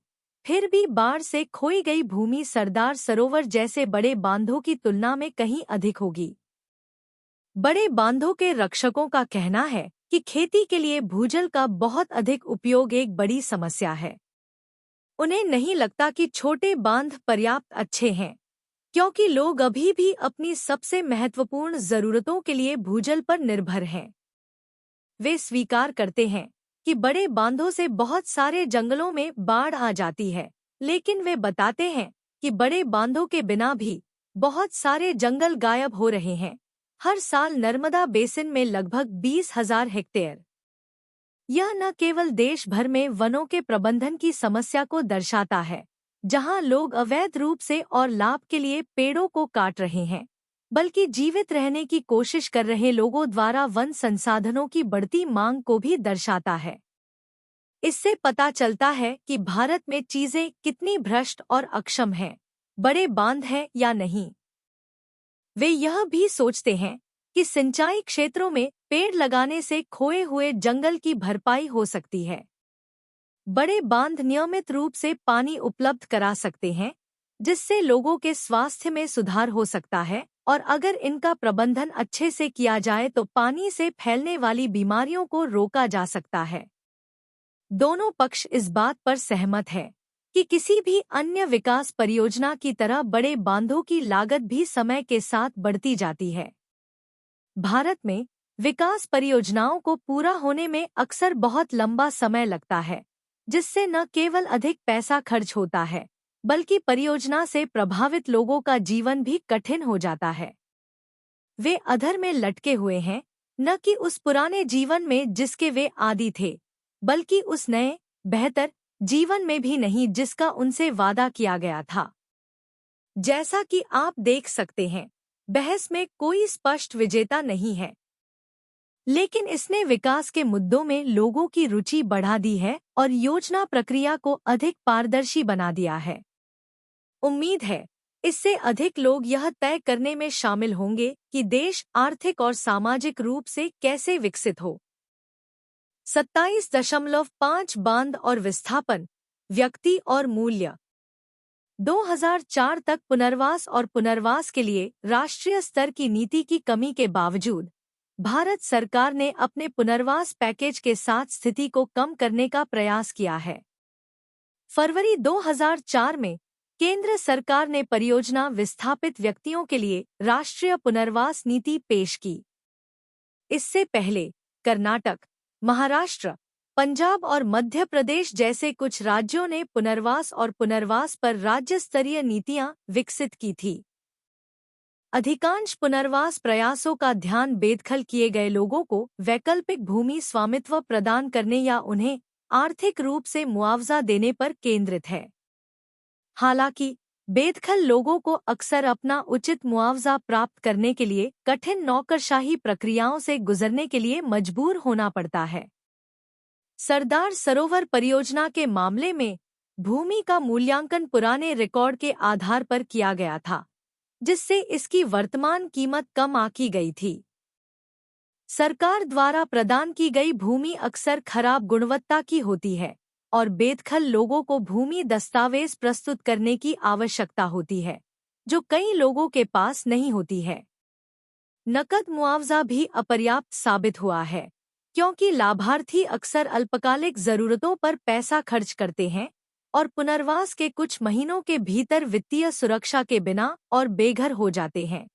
फिर भी बाढ़ से खोई गई भूमि सरदार सरोवर जैसे बड़े बांधों की तुलना में कहीं अधिक होगी। बड़े बांधों के रक्षकों का कहना है कि खेती के लिए भूजल का बहुत अधिक उपयोग एक बड़ी समस्या है। उन्हें नहीं लगता कि छोटे बांध पर्याप्त अच्छे हैं, क्योंकि लोग अभी भी अपनी सबसे महत्वपूर्ण जरूरतों के लिए भूजल पर निर्भर हैं। वे स्वीकार करते हैं कि बड़े बांधों से बहुत सारे जंगलों में बाढ़ आ जाती है, लेकिन वे बताते हैं कि बड़े बांधों के बिना भी बहुत सारे जंगल गायब हो रहे हैं। हर साल नर्मदा बेसिन में लगभग 20,000 हेक्टेयर। यह न केवल देश भर में वनों के प्रबंधन की समस्या को दर्शाता है, जहां लोग अवैध रूप से और लाभ के लिए पेड़ों को काट रहे हैं, बल्कि जीवित रहने की कोशिश कर रहे लोगों द्वारा वन संसाधनों की बढ़ती मांग को भी दर्शाता है। इससे पता चलता है कि भारत में चीजें कितनी भ्रष्ट और अक्षम हैं, बड़े बांध हैं या नहीं। वे यह भी सोचते हैं कि सिंचाई क्षेत्रों में पेड़ लगाने से खोए हुए जंगल की भरपाई हो सकती है। बड़े बांध नियमित रूप से पानी उपलब्ध करा सकते हैं, जिससे लोगों के स्वास्थ्य में सुधार हो सकता है, और अगर इनका प्रबंधन अच्छे से किया जाए तो पानी से फैलने वाली बीमारियों को रोका जा सकता है। दोनों पक्ष इस बात पर सहमत है कि किसी भी अन्य विकास परियोजना की तरह बड़े बांधों की लागत भी समय के साथ बढ़ती जाती है। भारत में विकास परियोजनाओं को पूरा होने में अक्सर बहुत लंबा समय लगता है, जिससे न केवल अधिक पैसा खर्च होता है, बल्कि परियोजना से प्रभावित लोगों का जीवन भी कठिन हो जाता है। वे अधर में लटके हुए हैं, न कि उस पुराने जीवन में जिसके वे आदी थे, बल्कि उस नए, बेहतर जीवन में भी नहीं जिसका उनसे वादा किया गया था। जैसा कि आप देख सकते हैं, बहस में कोई स्पष्ट विजेता नहीं है, लेकिन इसने विकास के मुद्दों में लोगों की रुचि बढ़ा दी है और योजना प्रक्रिया को अधिक पारदर्शी बना दिया है। उम्मीद है इससे अधिक लोग यह तय करने में शामिल होंगे कि देश आर्थिक और सामाजिक रूप से कैसे विकसित हो। 27.5 बांध और विस्थापन, व्यक्ति और मूल्य। 2004 तक पुनर्वास और पुनर्वास के लिए राष्ट्रीय स्तर की नीति की कमी के बावजूद भारत सरकार ने अपने पुनर्वास पैकेज के साथ स्थिति को कम करने का प्रयास किया है। फरवरी 2004 में केंद्र सरकार ने परियोजना विस्थापित व्यक्तियों के लिए राष्ट्रीय पुनर्वास नीति पेश की। इससे पहले कर्नाटक, महाराष्ट्र, पंजाब और मध्य प्रदेश जैसे कुछ राज्यों ने पुनर्वास और पुनर्वास पर राज्य स्तरीय नीतियां विकसित की थी। अधिकांश पुनर्वास प्रयासों का ध्यान बेदखल किए गए लोगों को वैकल्पिक भूमि स्वामित्व प्रदान करने या उन्हें आर्थिक रूप से मुआवजा देने पर केंद्रित है। हालांकि बेदखल लोगों को अक्सर अपना उचित मुआवजा प्राप्त करने के लिए कठिन नौकरशाही प्रक्रियाओं से गुजरने के लिए मजबूर होना पड़ता है। सरदार सरोवर परियोजना के मामले में भूमि का मूल्यांकन पुराने रिकॉर्ड के आधार पर किया गया था, जिससे इसकी वर्तमान कीमत कम आंकी गई थी। सरकार द्वारा प्रदान की गई भूमि अक्सर खराब गुणवत्ता की होती है और बेदखल लोगों को भूमि दस्तावेज प्रस्तुत करने की आवश्यकता होती है, जो कई लोगों के पास नहीं होती है। नकद मुआवजा भी अपर्याप्त साबित हुआ है, क्योंकि लाभार्थी अक्सर अल्पकालिक जरूरतों पर पैसा खर्च करते हैं और पुनर्वास के कुछ महीनों के भीतर वित्तीय सुरक्षा के बिना और बेघर हो जाते हैं।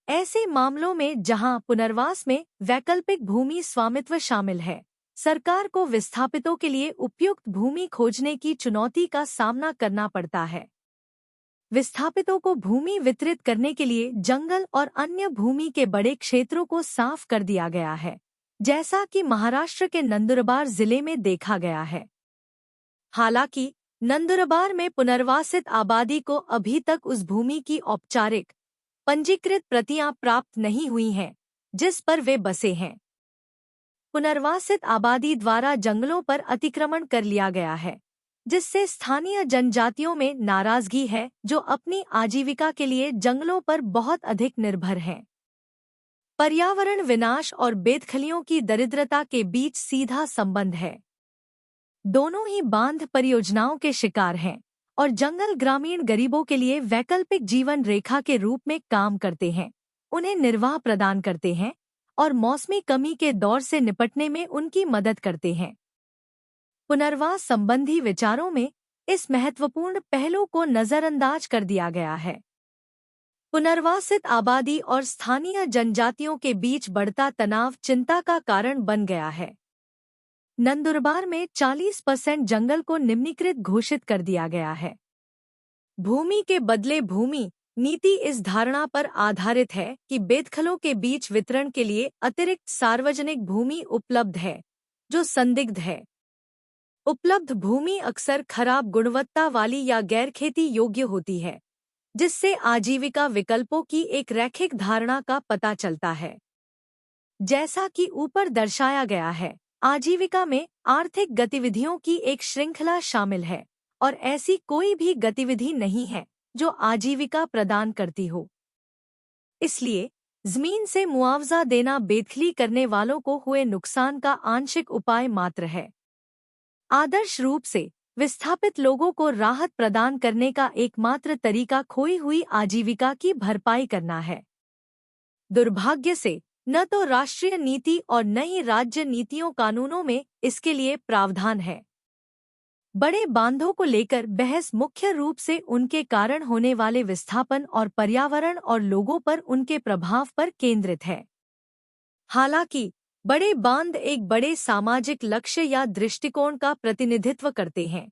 ऐसे मामलों में जहां पुनर्वास में वैकल्पिक भूमि स्वामित्व शामिल है, सरकार को विस्थापितों के लिए उपयुक्त भूमि खोजने की चुनौती का सामना करना पड़ता है। विस्थापितों को भूमि वितरित करने के लिए जंगल और अन्य भूमि के बड़े क्षेत्रों को साफ कर दिया गया है, जैसा कि महाराष्ट्र के नंदुरबार जिले में देखा गया है। हालांकि नंदुरबार में पुनर्वासित आबादी को अभी तक उस भूमि की औपचारिक पंजीकृत प्रतियां प्राप्त नहीं हुई हैं, जिस पर वे बसे हैं। पुनर्वासित आबादी द्वारा जंगलों पर अतिक्रमण कर लिया गया है, जिससे स्थानीय जनजातियों में नाराजगी है, जो अपनी आजीविका के लिए जंगलों पर बहुत अधिक निर्भर हैं। पर्यावरण विनाश और बेदखलियों की दरिद्रता के बीच सीधा संबंध है। दोनों ही बांध परियोजनाओं के शिकार हैं और जंगल ग्रामीण गरीबों के लिए वैकल्पिक जीवन रेखा के रूप में काम करते हैं, उन्हें निर्वाह प्रदान करते हैं और मौसमी कमी के दौर से निपटने में उनकी मदद करते हैं। पुनर्वास संबंधी विचारों में इस महत्वपूर्ण पहलू को नजरअंदाज कर दिया गया है। पुनर्वासित आबादी और स्थानीय जनजातियों के बीच बढ़ता तनाव चिंता का कारण बन गया है। नंदुरबार में 40% जंगल को निम्नीकृत घोषित कर दिया गया है। भूमि के बदले भूमि नीति इस धारणा पर आधारित है कि बेदखलों के बीच वितरण के लिए अतिरिक्त सार्वजनिक भूमि उपलब्ध है, जो संदिग्ध है। उपलब्ध भूमि अक्सर खराब गुणवत्ता वाली या गैरखेती योग्य होती है, जिससे आजीविका विकल्पों की एक रैखिक धारणा का पता चलता है। जैसा कि ऊपर दर्शाया गया है, आजीविका में आर्थिक गतिविधियों की एक श्रृंखला शामिल है और ऐसी कोई भी गतिविधि नहीं है जो आजीविका प्रदान करती हो। इसलिए जमीन से मुआवजा देना बेदखली करने वालों को हुए नुकसान का आंशिक उपाय मात्र है। आदर्श रूप से विस्थापित लोगों को राहत प्रदान करने का एकमात्र तरीका खोई हुई आजीविका की भरपाई करना है। दुर्भाग्य से न तो राष्ट्रीय नीति और न ही राज्य नीतियों कानूनों में इसके लिए प्रावधान है। बड़े बांधों को लेकर बहस मुख्य रूप से उनके कारण होने वाले विस्थापन और पर्यावरण और लोगों पर उनके प्रभाव पर केंद्रित है। हालांकि बड़े बांध एक बड़े सामाजिक लक्ष्य या दृष्टिकोण का प्रतिनिधित्व करते हैं।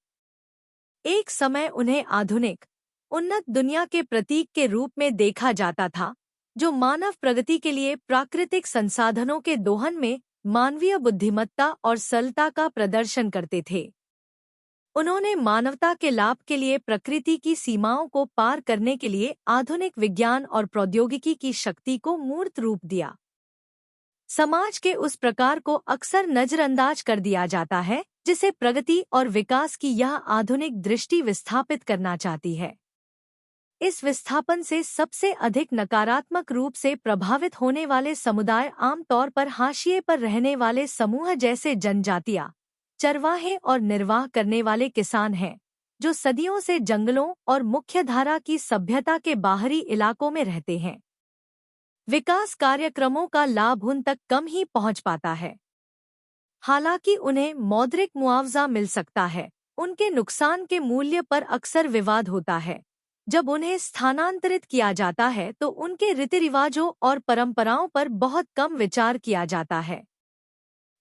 एक समय उन्हें आधुनिक, उन्नत दुनिया के प्रतीक के रूप में देखा जाता था, जो मानव प्रगति के लिए प्राकृतिक संसाधनों के दोहन में मानवीय बुद्धिमत्ता और सरलता का प्रदर्शन करते थे। उन्होंने मानवता के लाभ के लिए प्रकृति की सीमाओं को पार करने के लिए आधुनिक विज्ञान और प्रौद्योगिकी की शक्ति को मूर्त रूप दिया। समाज के उस प्रकार को अक्सर नजरअंदाज कर दिया जाता है जिसे प्रगति और विकास की यह आधुनिक दृष्टि विस्थापित करना चाहती है। इस विस्थापन से सबसे अधिक नकारात्मक रूप से प्रभावित होने वाले समुदाय आमतौर पर हाशिए पर रहने वाले समूह जैसे जनजातियां, चरवाहे और निर्वाह करने वाले किसान हैं, जो सदियों से जंगलों और मुख्यधारा की सभ्यता के बाहरी इलाकों में रहते हैं। विकास कार्यक्रमों का लाभ उन तक कम ही पहुंच पाता है। हालांकि उन्हें मौद्रिक मुआवजा मिल सकता है, उनके नुकसान के मूल्य पर अक्सर विवाद होता है। जब उन्हें स्थानांतरित किया जाता है तो उनके रीति रिवाजों और परंपराओं पर बहुत कम विचार किया जाता है।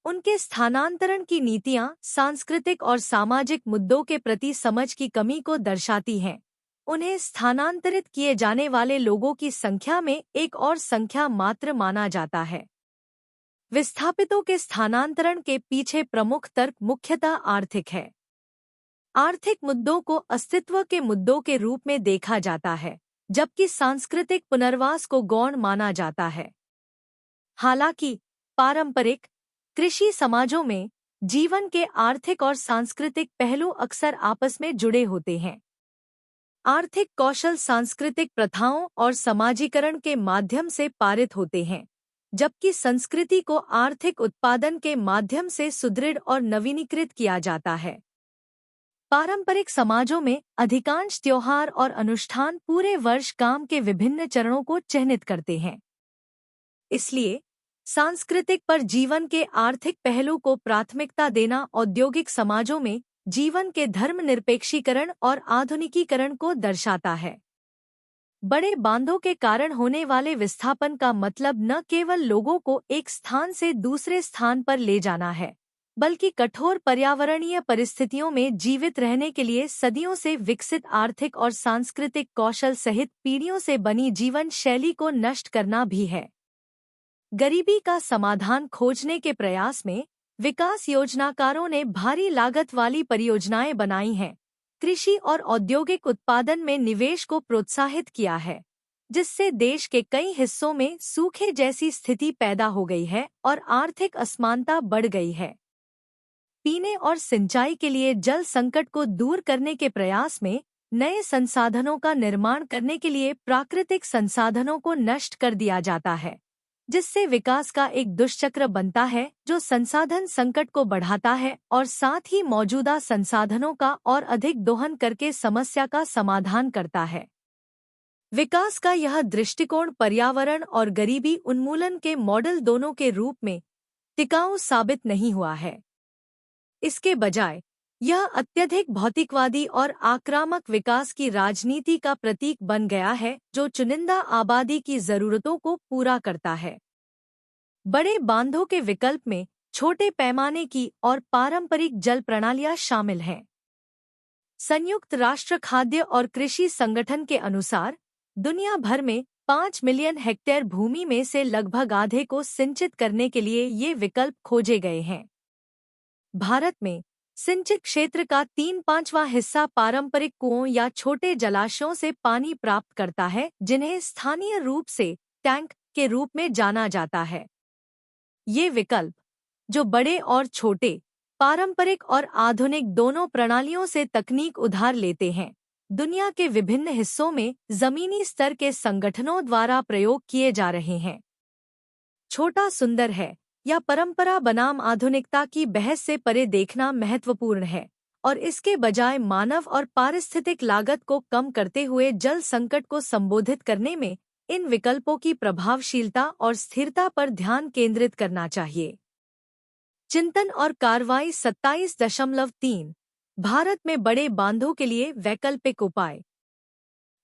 उनके स्थानांतरण की नीतियां सांस्कृतिक और सामाजिक मुद्दों के प्रति समझ की कमी को दर्शाती हैं। उन्हें स्थानांतरित किए जाने वाले लोगों की संख्या में एक और संख्या मात्र माना जाता है। विस्थापितों के स्थानांतरण के पीछे प्रमुख तर्क मुख्यतः आर्थिक है। आर्थिक मुद्दों को अस्तित्व के मुद्दों के रूप में देखा जाता है, जबकि सांस्कृतिक पुनर्वास को गौण माना जाता है। हालांकि पारंपरिक कृषि समाजों में जीवन के आर्थिक और सांस्कृतिक पहलू अक्सर आपस में जुड़े होते हैं। आर्थिक कौशल सांस्कृतिक प्रथाओं और समाजीकरण के माध्यम से पारित होते हैं, जबकि संस्कृति को आर्थिक उत्पादन के माध्यम से सुदृढ़ और नवीनीकृत किया जाता है। पारंपरिक समाजों में अधिकांश त्योहार और अनुष्ठान पूरे वर्ष काम के विभिन्न चरणों को चिह्नित करते हैं। इसलिए सांस्कृतिक पर जीवन के आर्थिक पहलू को प्राथमिकता देना औद्योगिक समाजों में जीवन के धर्मनिरपेक्षीकरण और आधुनिकीकरण को दर्शाता है। बड़े बांधों के कारण होने वाले विस्थापन का मतलब न केवल लोगों को एक स्थान से दूसरे स्थान पर ले जाना है, बल्कि कठोर पर्यावरणीय परिस्थितियों में जीवित रहने के लिए सदियों से विकसित आर्थिक और सांस्कृतिक कौशल सहित पीढ़ियों से बनी जीवन शैली को नष्ट करना भी है। गरीबी का समाधान खोजने के प्रयास में विकास योजनाकारों ने भारी लागत वाली परियोजनाएं बनाई हैं, कृषि और औद्योगिक उत्पादन में निवेश को प्रोत्साहित किया है, जिससे देश के कई हिस्सों में सूखे जैसी स्थिति पैदा हो गई है और आर्थिक असमानता बढ़ गई है। पीने और सिंचाई के लिए जल संकट को दूर करने के प्रयास में नए संसाधनों का निर्माण करने के लिए प्राकृतिक संसाधनों को नष्ट कर दिया जाता है, जिससे विकास का एक दुष्चक्र बनता है जो संसाधन संकट को बढ़ाता है और साथ ही मौजूदा संसाधनों का और अधिक दोहन करके समस्या का समाधान करता है। विकास का यह दृष्टिकोण पर्यावरण और गरीबी उन्मूलन के मॉडल दोनों के रूप में टिकाऊ साबित नहीं हुआ है। इसके बजाय यह अत्यधिक भौतिकवादी और आक्रामक विकास की राजनीति का प्रतीक बन गया है, जो चुनिंदा आबादी की जरूरतों को पूरा करता है। बड़े बांधों के विकल्प में छोटे पैमाने की और पारंपरिक जल प्रणालियां शामिल हैं। संयुक्त राष्ट्र खाद्य और कृषि संगठन के अनुसार दुनिया भर में 5 मिलियन हेक्टेयर भूमि में से लगभग आधे को सिंचित करने के लिए ये विकल्प खोजे गए हैं। भारत में सिंचित क्षेत्र का 3/5वां हिस्सा पारंपरिक कुओं या छोटे जलाशयों से पानी प्राप्त करता है, जिन्हें स्थानीय रूप से टैंक के रूप में जाना जाता है। ये विकल्प, जो बड़े और छोटे, पारंपरिक और आधुनिक दोनों प्रणालियों से तकनीक उधार लेते हैं, दुनिया के विभिन्न हिस्सों में जमीनी स्तर के संगठनों द्वारा प्रयोग किए जा रहे हैं। छोटा सुंदर है या परंपरा बनाम आधुनिकता की बहस से परे देखना महत्वपूर्ण है, और इसके बजाय मानव और पारिस्थितिक लागत को कम करते हुए जल संकट को संबोधित करने में इन विकल्पों की प्रभावशीलता और स्थिरता पर ध्यान केंद्रित करना चाहिए। चिंतन और कार्रवाई 27.3 भारत में बड़े बांधों के लिए वैकल्पिक उपाय।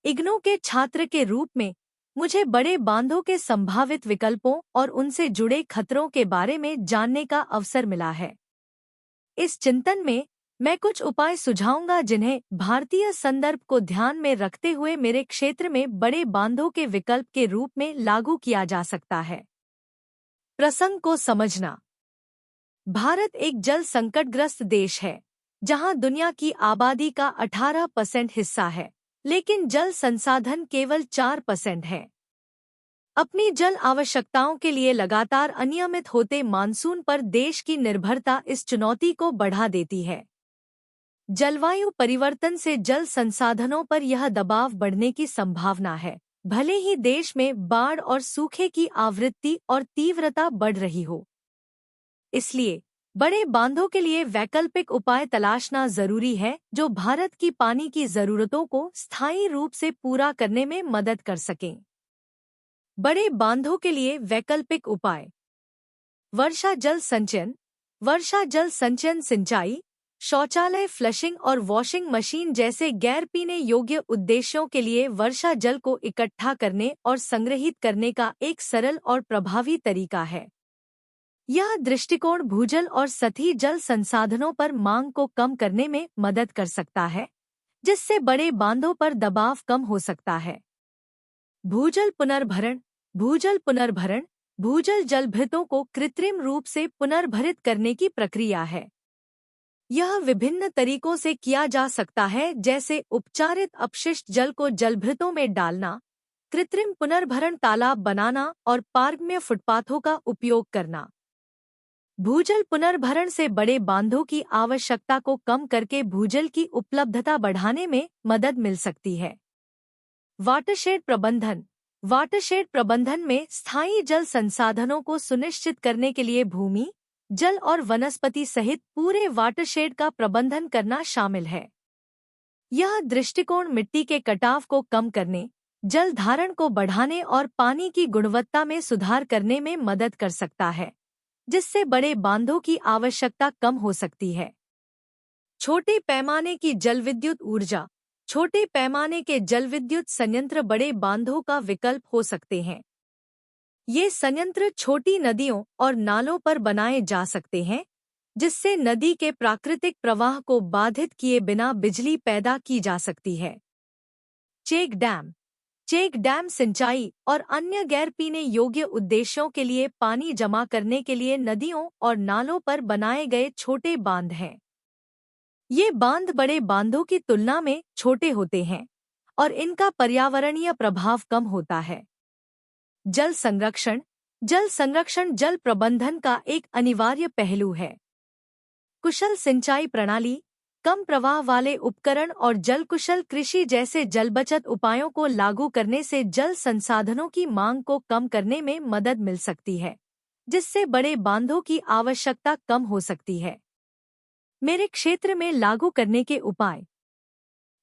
इग्नू के छात्र के रूप में मुझे बड़े बांधों के संभावित विकल्पों और उनसे जुड़े खतरों के बारे में जानने का अवसर मिला है। इस चिंतन में मैं कुछ उपाय सुझाऊंगा जिन्हें भारतीय संदर्भ को ध्यान में रखते हुए मेरे क्षेत्र में बड़े बांधों के विकल्प के रूप में लागू किया जा सकता है। प्रसंग को समझना। भारत एक जल संकटग्रस्त देश है, जहां दुनिया की आबादी का 18% हिस्सा है, लेकिन जल संसाधन केवल 4% है। अपनी जल आवश्यकताओं के लिए लगातार अनियमित होते मानसून पर देश की निर्भरता इस चुनौती को बढ़ा देती है। जलवायु परिवर्तन से जल संसाधनों पर यह दबाव बढ़ने की संभावना है, भले ही देश में बाढ़ और सूखे की आवृत्ति और तीव्रता बढ़ रही हो। इसलिए बड़े बांधों के लिए वैकल्पिक उपाय तलाशना जरूरी है, जो भारत की पानी की जरूरतों को स्थायी रूप से पूरा करने में मदद कर सकें। बड़े बांधों के लिए वैकल्पिक उपाय। वर्षा जल संचयन। वर्षा जल संचयन सिंचाई, शौचालय फ्लशिंग और वॉशिंग मशीन जैसे गैर पीने योग्य उद्देश्यों के लिए वर्षा जल को इकट्ठा करने और संग्रहित करने का एक सरल और प्रभावी तरीका है। यह दृष्टिकोण भूजल और सतही जल संसाधनों पर मांग को कम करने में मदद कर सकता है, जिससे बड़े बांधों पर दबाव कम हो सकता है। भूजल पुनर्भरण। भूजल पुनर्भरण भूजल जलभृतों को कृत्रिम रूप से पुनर्भरित करने की प्रक्रिया है। यह विभिन्न तरीकों से किया जा सकता है, जैसे उपचारित अपशिष्ट जल को जलभृतों में डालना, कृत्रिम पुनर्भरण तालाब बनाना और पार्क में फुटपाथों का उपयोग करना। भूजल पुनर्भरण से बड़े बांधों की आवश्यकता को कम करके भूजल की उपलब्धता बढ़ाने में मदद मिल सकती है। वाटरशेड प्रबंधन। वाटरशेड प्रबंधन में स्थायी जल संसाधनों को सुनिश्चित करने के लिए भूमि, जल और वनस्पति सहित पूरे वाटरशेड का प्रबंधन करना शामिल है। यह दृष्टिकोण मिट्टी के कटाव को कम करने, जल धारण को बढ़ाने और पानी की गुणवत्ता में सुधार करने में मदद कर सकता है, जिससे बड़े बांधों की आवश्यकता कम हो सकती है। छोटे पैमाने की जलविद्युत ऊर्जा। छोटे पैमाने के जलविद्युत संयंत्र बड़े बांधों का विकल्प हो सकते हैं। ये संयंत्र छोटी नदियों और नालों पर बनाए जा सकते हैं, जिससे नदी के प्राकृतिक प्रवाह को बाधित किए बिना बिजली पैदा की जा सकती है। Check dam. चेक डैम सिंचाई और अन्य गैर पीने योग्य उद्देश्यों के लिए पानी जमा करने के लिए नदियों और नालों पर बनाए गए छोटे बांध हैं। ये बांध बड़े बांधों की तुलना में छोटे होते हैं और इनका पर्यावरणीय प्रभाव कम होता है। जल संरक्षण। जल संरक्षण जल प्रबंधन का एक अनिवार्य पहलू है। कुशल सिंचाई प्रणाली, कम प्रवाह वाले उपकरण और जल कुशल कृषि जैसे जल बचत उपायों को लागू करने से जल संसाधनों की मांग को कम करने में मदद मिल सकती है, जिससे बड़े बांधों की आवश्यकता कम हो सकती है। मेरे क्षेत्र में लागू करने के उपाय।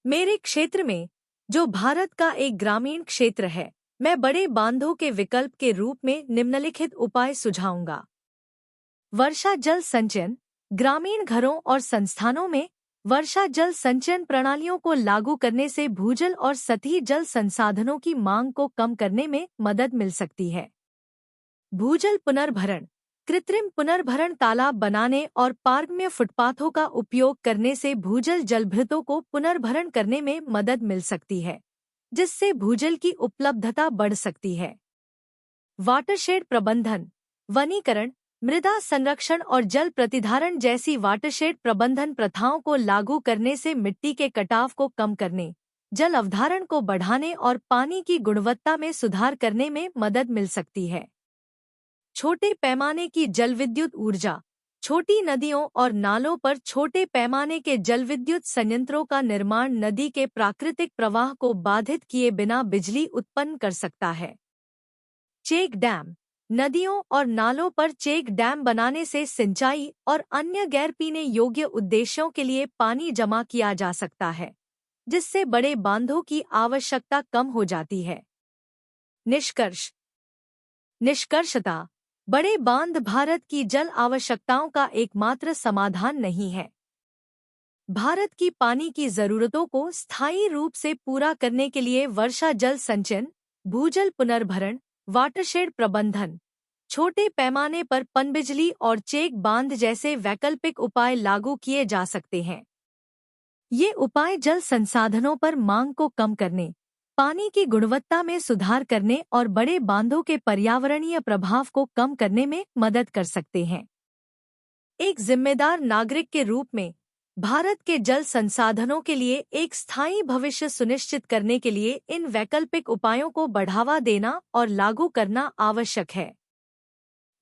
मेरे क्षेत्र में जो भारत का एक ग्रामीण क्षेत्र है, मैं बड़े बांधों के विकल्प के रूप में निम्नलिखित उपाय सुझाऊंगा। वर्षा जल संचयन। ग्रामीण घरों और संस्थानों में वर्षा जल संचयन प्रणालियों को लागू करने से भूजल और सतही जल संसाधनों की मांग को कम करने में मदद मिल सकती है। भूजल पुनर्भरण। कृत्रिम पुनर्भरण तालाब बनाने और पार्क में फुटपाथों का उपयोग करने से भूजल जलभृतों को पुनर्भरण करने में मदद मिल सकती है, जिससे भूजल की उपलब्धता बढ़ सकती है। वाटरशेड प्रबंधन। वनीकरण, मृदा संरक्षण और जल प्रतिधारण जैसी वाटरशेड प्रबंधन प्रथाओं को लागू करने से मिट्टी के कटाव को कम करने, जल अवधारण को बढ़ाने और पानी की गुणवत्ता में सुधार करने में मदद मिल सकती है। छोटे पैमाने की जलविद्युत ऊर्जा। छोटी नदियों और नालों पर छोटे पैमाने के जलविद्युत संयंत्रों का निर्माण नदी के प्राकृतिक प्रवाह को बाधित किए बिना बिजली उत्पन्न कर सकता है। Check dam. नदियों और नालों पर चेक डैम बनाने से सिंचाई और अन्य गैर पीने योग्य उद्देश्यों के लिए पानी जमा किया जा सकता है, जिससे बड़े बांधों की आवश्यकता कम हो जाती है। निष्कर्षतः बड़े बांध भारत की जल आवश्यकताओं का एकमात्र समाधान नहीं है। भारत की पानी की जरूरतों को स्थायी रूप से पूरा करने के लिए वर्षा जल संचयन, भूजल पुनर्भरण, वाटरशेड प्रबंधन, छोटे पैमाने पर पनबिजली और चेक बांध जैसे वैकल्पिक उपाय लागू किए जा सकते हैं। ये उपाय जल संसाधनों पर मांग को कम करने, पानी की गुणवत्ता में सुधार करने और बड़े बांधों के पर्यावरणीय प्रभाव को कम करने में मदद कर सकते हैं। एक जिम्मेदार नागरिक के रूप में भारत के जल संसाधनों के लिए एक स्थायी भविष्य सुनिश्चित करने के लिए इन वैकल्पिक उपायों को बढ़ावा देना और लागू करना आवश्यक है।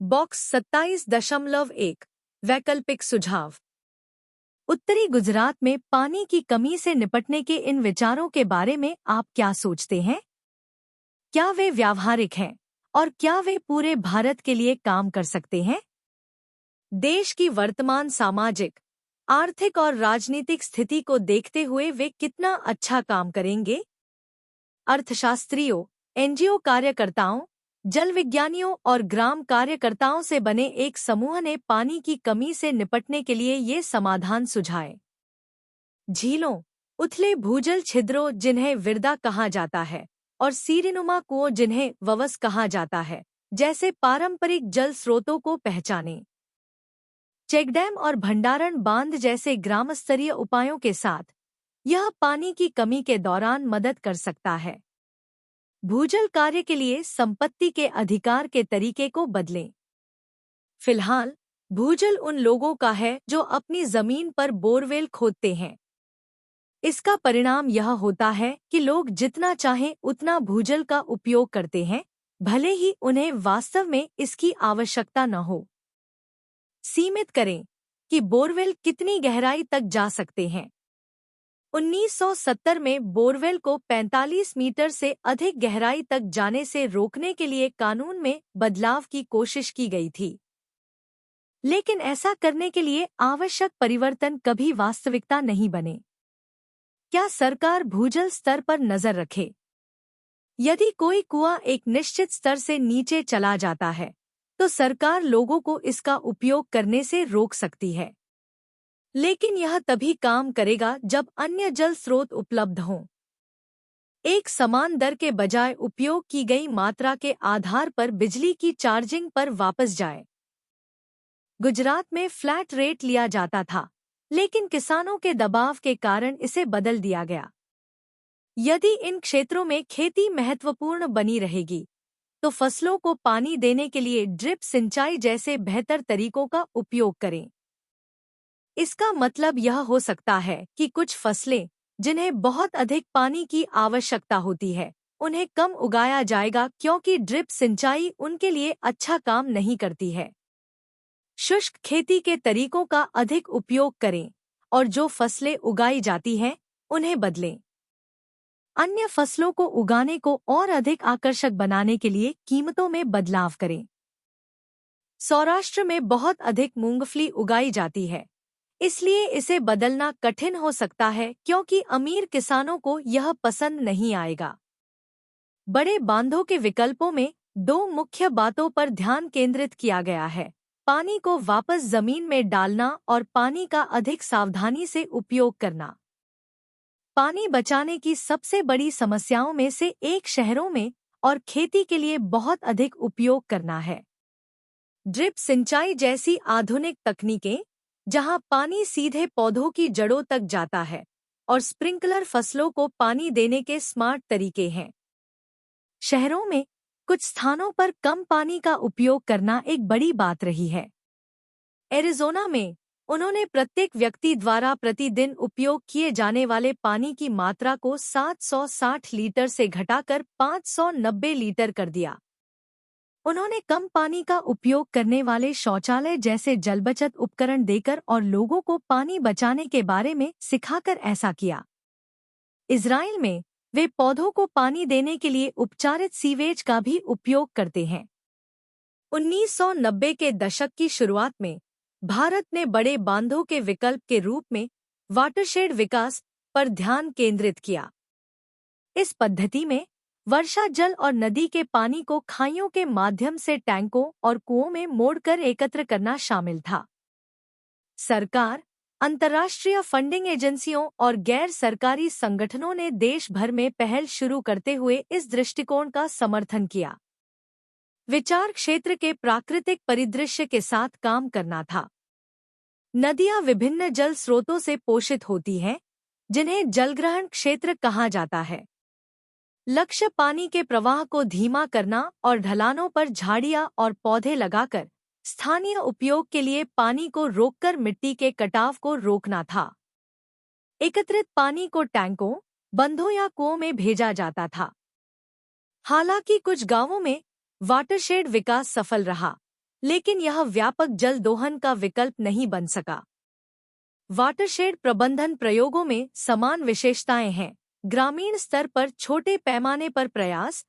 बॉक्स 27.1 वैकल्पिक सुझाव। उत्तरी गुजरात में पानी की कमी से निपटने के इन विचारों के बारे में आप क्या सोचते हैं? क्या वे व्यावहारिक हैं और क्या वे पूरे भारत के लिए काम कर सकते हैं? देश की वर्तमान सामाजिक, आर्थिक और राजनीतिक स्थिति को देखते हुए वे कितना अच्छा काम करेंगे? अर्थशास्त्रियों, एनजीओ कार्यकर्ताओं, जल विज्ञानियों और ग्राम कार्यकर्ताओं से बने एक समूह ने पानी की कमी से निपटने के लिए ये समाधान सुझाए। झीलों, उथले भूजल छिद्रों जिन्हें विरदा कहा जाता है और सीरीनुमा कुओं जिन्हें ववस कहा जाता है, जैसे पारंपरिक जल स्रोतों को पहचानें। चेकडैम और भंडारण बांध जैसे ग्रामस्तरीय उपायों के साथ यह पानी की कमी के दौरान मदद कर सकता है। भूजल कार्य के लिए संपत्ति के अधिकार के तरीके को बदलें। फिलहाल भूजल उन लोगों का है जो अपनी जमीन पर बोरवेल खोदते हैं। इसका परिणाम यह होता है कि लोग जितना चाहें उतना भूजल का उपयोग करते हैं, भले ही उन्हें वास्तव में इसकी आवश्यकता न हो। सीमित करें कि बोरवेल कितनी गहराई तक जा सकते हैं। 1970 में बोरवेल को 45 मीटर से अधिक गहराई तक जाने से रोकने के लिए कानून में बदलाव की कोशिश की गई थी, लेकिन ऐसा करने के लिए आवश्यक परिवर्तन कभी वास्तविकता नहीं बने। क्या सरकार भूजल स्तर पर नजर रखे? यदि कोई कुआं एक निश्चित स्तर से नीचे चला जाता है, तो सरकार लोगों को इसका उपयोग करने से रोक सकती है, लेकिन यह तभी काम करेगा जब अन्य जल स्रोत उपलब्ध हों। एक समान दर के बजाय उपयोग की गई मात्रा के आधार पर बिजली की चार्जिंग पर वापस जाए। गुजरात में फ्लैट रेट लिया जाता था, लेकिन किसानों के दबाव के कारण इसे बदल दिया गया। यदि इन क्षेत्रों में खेती महत्वपूर्ण बनी रहेगी, तो फसलों को पानी देने के लिए ड्रिप सिंचाई जैसे बेहतर तरीकों का उपयोग करें। इसका मतलब यह हो सकता है कि कुछ फसलें जिन्हें बहुत अधिक पानी की आवश्यकता होती है, उन्हें कम उगाया जाएगा क्योंकि ड्रिप सिंचाई उनके लिए अच्छा काम नहीं करती है। शुष्क खेती के तरीकों का अधिक उपयोग करें और जो फसलें उगाई जाती हैं, उन्हें बदलें। अन्य फसलों को उगाने को और अधिक आकर्षक बनाने के लिए कीमतों में बदलाव करें। सौराष्ट्र में बहुत अधिक मूंगफली उगाई जाती है, इसलिए इसे बदलना कठिन हो सकता है क्योंकि अमीर किसानों को यह पसंद नहीं आएगा। बड़े बांधों के विकल्पों में दो मुख्य बातों पर ध्यान केंद्रित किया गया है: पानी को वापस जमीन में डालना और पानी का अधिक सावधानी से उपयोग करना। पानी बचाने की सबसे बड़ी समस्याओं में से एक शहरों में और खेती के लिए बहुत अधिक उपयोग करना है। ड्रिप सिंचाई जैसी आधुनिक तकनीकें, जहां पानी सीधे पौधों की जड़ों तक जाता है, और स्प्रिंकलर फसलों को पानी देने के स्मार्ट तरीके हैं। शहरों में कुछ स्थानों पर कम पानी का उपयोग करना एक बड़ी बात रही है। एरिज़ोना में उन्होंने प्रत्येक व्यक्ति द्वारा प्रतिदिन उपयोग किए जाने वाले पानी की मात्रा को 760 लीटर से घटाकर 590 लीटर कर दिया। उन्होंने कम पानी का उपयोग करने वाले शौचालय जैसे जलबचत उपकरण देकर और लोगों को पानी बचाने के बारे में सिखाकर ऐसा किया। इज़राइल में वे पौधों को पानी देने के लिए उपचारित सीवेज का भी उपयोग करते हैं। 1990 के दशक की शुरुआत में भारत ने बड़े बांधों के विकल्प के रूप में वाटरशेड विकास पर ध्यान केंद्रित किया। इस पद्धति में वर्षा जल और नदी के पानी को खाइयों के माध्यम से टैंकों और कुओं में मोड़कर एकत्र करना शामिल था। सरकार, अंतर्राष्ट्रीय फंडिंग एजेंसियों और गैर सरकारी संगठनों ने देश भर में पहल शुरू करते हुए इस दृष्टिकोण का समर्थन किया। विचार क्षेत्र के प्राकृतिक परिदृश्य के साथ काम करना था। नदियां विभिन्न जल स्रोतों से पोषित होती हैं, जिन्हें जलग्रहण क्षेत्र कहा जाता है। लक्ष्य पानी के प्रवाह को धीमा करना और ढलानों पर झाड़ियां और पौधे लगाकर स्थानीय उपयोग के लिए पानी को रोककर मिट्टी के कटाव को रोकना था। एकत्रित पानी को टैंकों, बंधों या कुओं में भेजा जाता था। हालांकि कुछ गांवों में वाटरशेड विकास सफल रहा, लेकिन यह व्यापक जल दोहन का विकल्प नहीं बन सका। वाटरशेड प्रबंधन प्रयोगों में समान विशेषताएं हैं। ग्रामीण स्तर पर छोटे पैमाने पर प्रयास,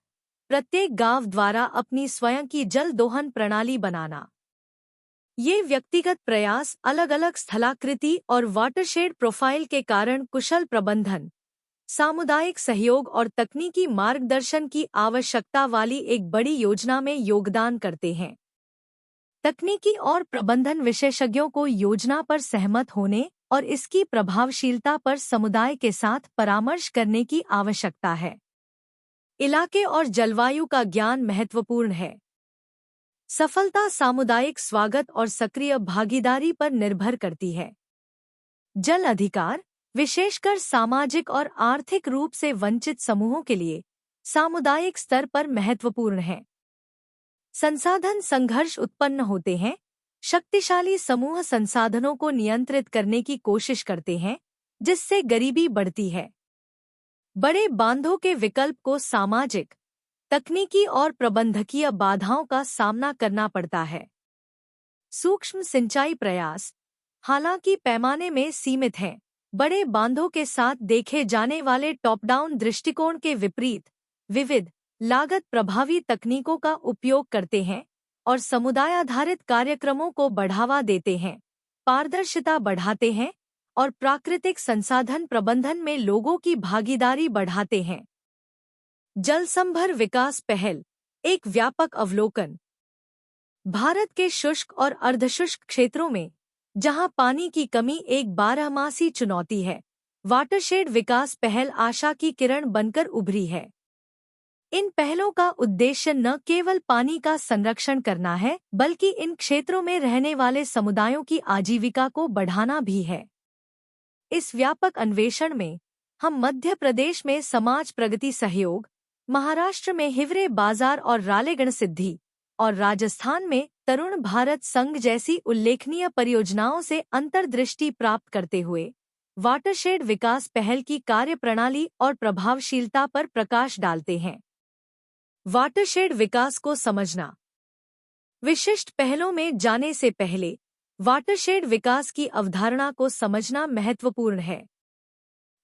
प्रत्येक गांव द्वारा अपनी स्वयं की जल दोहन प्रणाली बनाना। ये व्यक्तिगत प्रयास अलग अलग स्थलाकृति और वाटरशेड प्रोफाइल के कारण कुशल प्रबंधन, सामुदायिक सहयोग और तकनीकी मार्गदर्शन की आवश्यकता वाली एक बड़ी योजना में योगदान करते हैं। तकनीकी और प्रबंधन विशेषज्ञों को योजना पर सहमत होने और इसकी प्रभावशीलता पर समुदाय के साथ परामर्श करने की आवश्यकता है। इलाके और जलवायु का ज्ञान महत्वपूर्ण है। सफलता सामुदायिक स्वागत और सक्रिय भागीदारी पर निर्भर करती है। जल अधिकार, विशेषकर सामाजिक और आर्थिक रूप से वंचित समूहों के लिए, सामुदायिक स्तर पर महत्वपूर्ण है। संसाधन संघर्ष उत्पन्न होते हैं। शक्तिशाली समूह संसाधनों को नियंत्रित करने की कोशिश करते हैं, जिससे गरीबी बढ़ती है। बड़े बांधों के विकल्प को सामाजिक, तकनीकी और प्रबंधकीय बाधाओं का सामना करना पड़ता है। सूक्ष्म सिंचाई प्रयास, हालांकि पैमाने में सीमित हैं, बड़े बांधों के साथ देखे जाने वाले टॉप डाउन दृष्टिकोण के विपरीत विविध, लागत प्रभावी तकनीकों का उपयोग करते हैं और समुदाय आधारित कार्यक्रमों को बढ़ावा देते हैं, पारदर्शिता बढ़ाते हैं और प्राकृतिक संसाधन प्रबंधन में लोगों की भागीदारी बढ़ाते हैं। जलसंभर विकास पहल, एक व्यापक अवलोकन। भारत के शुष्क और अर्धशुष्क क्षेत्रों में, जहां पानी की कमी एक बारहमासी चुनौती है, वाटरशेड विकास पहल आशा की किरण बनकर उभरी है। इन पहलों का उद्देश्य न केवल पानी का संरक्षण करना है, बल्कि इन क्षेत्रों में रहने वाले समुदायों की आजीविका को बढ़ाना भी है। इस व्यापक अन्वेषण में हम मध्य प्रदेश में समाज प्रगति सहयोग, महाराष्ट्र में हिवरे बाजार और रालेगण सिद्धि और राजस्थान में तरुण भारत संघ जैसी उल्लेखनीय परियोजनाओं से अंतर्दृष्टि प्राप्त करते हुए वाटरशेड विकास पहल की कार्यप्रणाली और प्रभावशीलता पर प्रकाश डालते हैं। वाटरशेड विकास को समझना। विशिष्ट पहलों में जाने से पहले वाटरशेड विकास की अवधारणा को समझना महत्वपूर्ण है।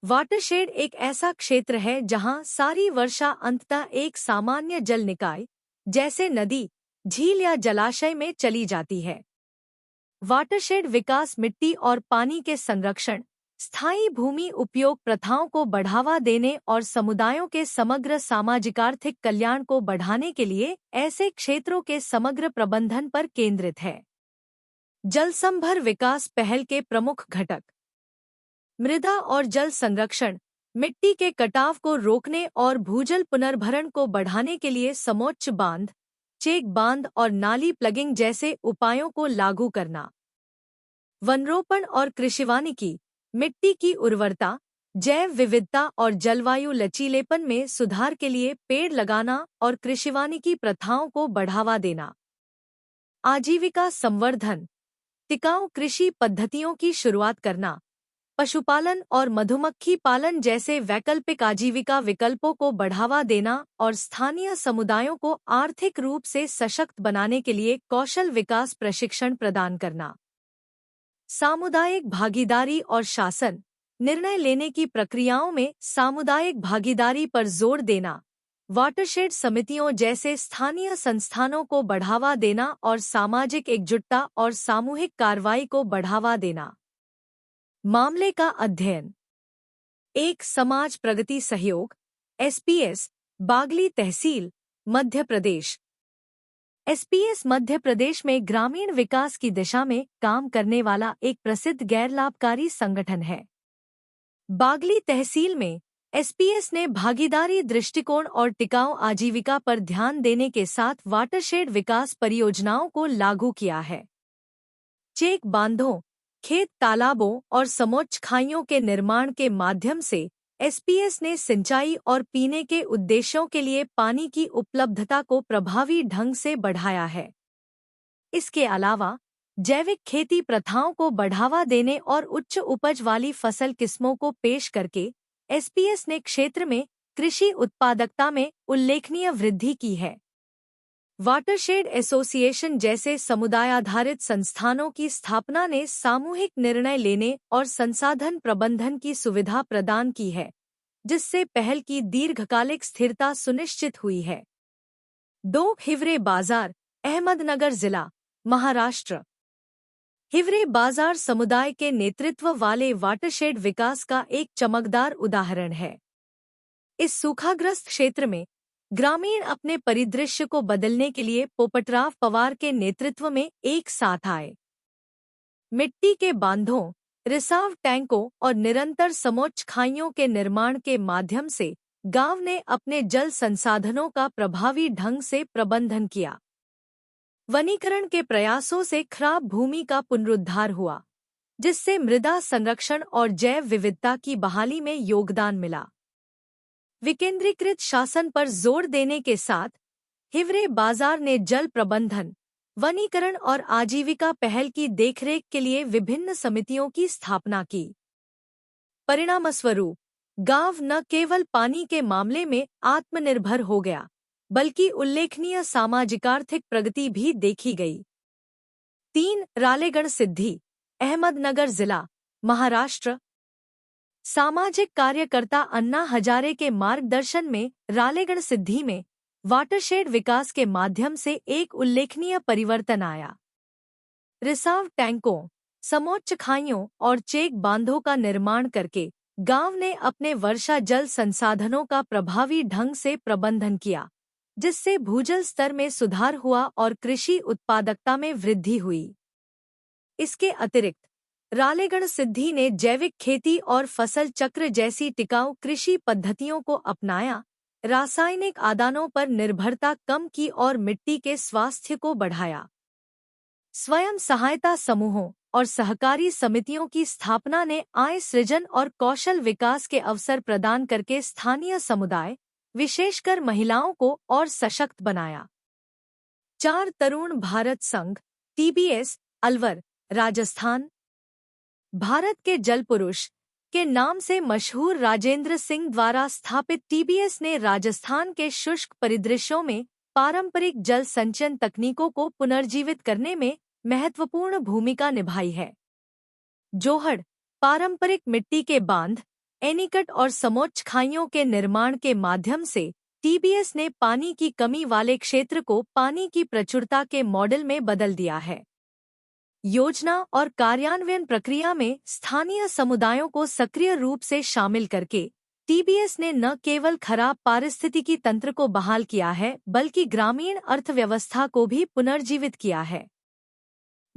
वाटरशेड एक ऐसा क्षेत्र है जहां सारी वर्षा अंततः एक सामान्य जल निकाय, जैसे नदी, झील या जलाशय में चली जाती है। वाटरशेड विकास मिट्टी और पानी के संरक्षण, स्थायी भूमि उपयोग प्रथाओं को बढ़ावा देने और समुदायों के समग्र सामाजिक-आर्थिक कल्याण को बढ़ाने के लिए ऐसे क्षेत्रों के समग्र प्रबंधन पर केंद्रित है। जलसंभर विकास पहल के प्रमुख घटक। मृदा और जल संरक्षण, मिट्टी के कटाव को रोकने और भूजल पुनर्भरण को बढ़ाने के लिए समोच्च बांध, चेक बांध और नाली प्लगिंग जैसे उपायों को लागू करना। वनरोपण और कृषिवानिकी, मिट्टी की उर्वरता, जैव विविधता और जलवायु लचीलेपन में सुधार के लिए पेड़ लगाना और कृषिवानिकी प्रथाओं को बढ़ावा देना। आजीविका संवर्धन, टिकाऊ कृषि पद्धतियों की शुरुआत करना, पशुपालन और मधुमक्खी पालन जैसे वैकल्पिक आजीविका विकल्पों को बढ़ावा देना और स्थानीय समुदायों को आर्थिक रूप से सशक्त बनाने के लिए कौशल विकास प्रशिक्षण प्रदान करना। सामुदायिक भागीदारी और शासन, निर्णय लेने की प्रक्रियाओं में सामुदायिक भागीदारी पर जोर देना, वाटरशेड समितियों जैसे स्थानीय संस्थानों को बढ़ावा देना और सामाजिक एकजुटता और सामूहिक कार्रवाई को बढ़ावा देना। मामले का अध्ययन। एक समाज प्रगति सहयोग SPS, बागली तहसील, मध्य प्रदेश। SPS मध्य प्रदेश में ग्रामीण विकास की दिशा में काम करने वाला एक प्रसिद्ध गैर लाभकारी संगठन है। बागली तहसील में SPS ने भागीदारी दृष्टिकोण और टिकाऊ आजीविका पर ध्यान देने के साथ वाटरशेड विकास परियोजनाओं को लागू किया है। चेक बांधों, खेत तालाबों और समोच्च खाइयों के निर्माण के माध्यम से SPS ने सिंचाई और पीने के उद्देश्यों के लिए पानी की उपलब्धता को प्रभावी ढंग से बढ़ाया है। इसके अलावा जैविक खेती प्रथाओं को बढ़ावा देने और उच्च उपज वाली फसल किस्मों को पेश करके SPS ने क्षेत्र में कृषि उत्पादकता में उल्लेखनीय वृद्धि की है। वाटरशेड एसोसिएशन जैसे समुदाय आधारित संस्थानों की स्थापना ने सामूहिक निर्णय लेने और संसाधन प्रबंधन की सुविधा प्रदान की है, जिससे पहल की दीर्घकालिक स्थिरता सुनिश्चित हुई है। 2 हिवरे बाजार, अहमदनगर जिला, महाराष्ट्र। हिवरे बाजार समुदाय के नेतृत्व वाले वाटरशेड विकास का एक चमकदार उदाहरण है। इस सूखाग्रस्त क्षेत्र में ग्रामीण अपने परिदृश्य को बदलने के लिए पोपटराव पवार के नेतृत्व में एक साथ आए। मिट्टी के बांधों, रिसाव टैंकों और निरंतर समोच्च खाइयों के निर्माण के माध्यम से गांव ने अपने जल संसाधनों का प्रभावी ढंग से प्रबंधन किया। वनीकरण के प्रयासों से खराब भूमि का पुनरुद्धार हुआ, जिससे मृदा संरक्षण और जैव विविधता की बहाली में योगदान मिला। विकेंद्रीकृत शासन पर जोर देने के साथ हिवरे बाजार ने जल प्रबंधन, वनीकरण और आजीविका पहल की देखरेख के लिए विभिन्न समितियों की स्थापना की। परिणामस्वरूप गांव न केवल पानी के मामले में आत्मनिर्भर हो गया, बल्कि उल्लेखनीय सामाजिक-आर्थिक प्रगति भी देखी गई। 3 रालेगण सिद्धि, अहमदनगर जिला, महाराष्ट्र। सामाजिक कार्यकर्ता अन्ना हजारे के मार्गदर्शन में रालेगण सिद्धि में वाटरशेड विकास के माध्यम से एक उल्लेखनीय परिवर्तन आया। रिसाव टैंकों, समोच्च खाइयों और चेक बांधों का निर्माण करके गांव ने अपने वर्षा जल संसाधनों का प्रभावी ढंग से प्रबंधन किया, जिससे भूजल स्तर में सुधार हुआ और कृषि उत्पादकता में वृद्धि हुई। इसके अतिरिक्त रालेगण सिद्धि ने जैविक खेती और फसल चक्र जैसी टिकाऊ कृषि पद्धतियों को अपनाया, रासायनिक आदानों पर निर्भरता कम की और मिट्टी के स्वास्थ्य को बढ़ाया। स्वयं सहायता समूहों और सहकारी समितियों की स्थापना ने आय सृजन और कौशल विकास के अवसर प्रदान करके स्थानीय समुदाय, विशेषकर महिलाओं को और सशक्त बनाया। 4 तरुण भारत संघ, TBS, अलवर, राजस्थान। भारत के जल पुरुष के नाम से मशहूर राजेंद्र सिंह द्वारा स्थापित TBS ने राजस्थान के शुष्क परिदृश्यों में पारंपरिक जल संचयन तकनीकों को पुनर्जीवित करने में महत्वपूर्ण भूमिका निभाई है। जोहड़, पारंपरिक मिट्टी के बांध, एनीकट और समोच्च खाइयों के निर्माण के माध्यम से TBS ने पानी की कमी वाले क्षेत्र को पानी की प्रचुरता के मॉडल में बदल दिया है। योजना और कार्यान्वयन प्रक्रिया में स्थानीय समुदायों को सक्रिय रूप से शामिल करके टीबीएस ने न केवल खराब पारिस्थितिकी तंत्र को बहाल किया है बल्कि ग्रामीण अर्थव्यवस्था को भी पुनर्जीवित किया है।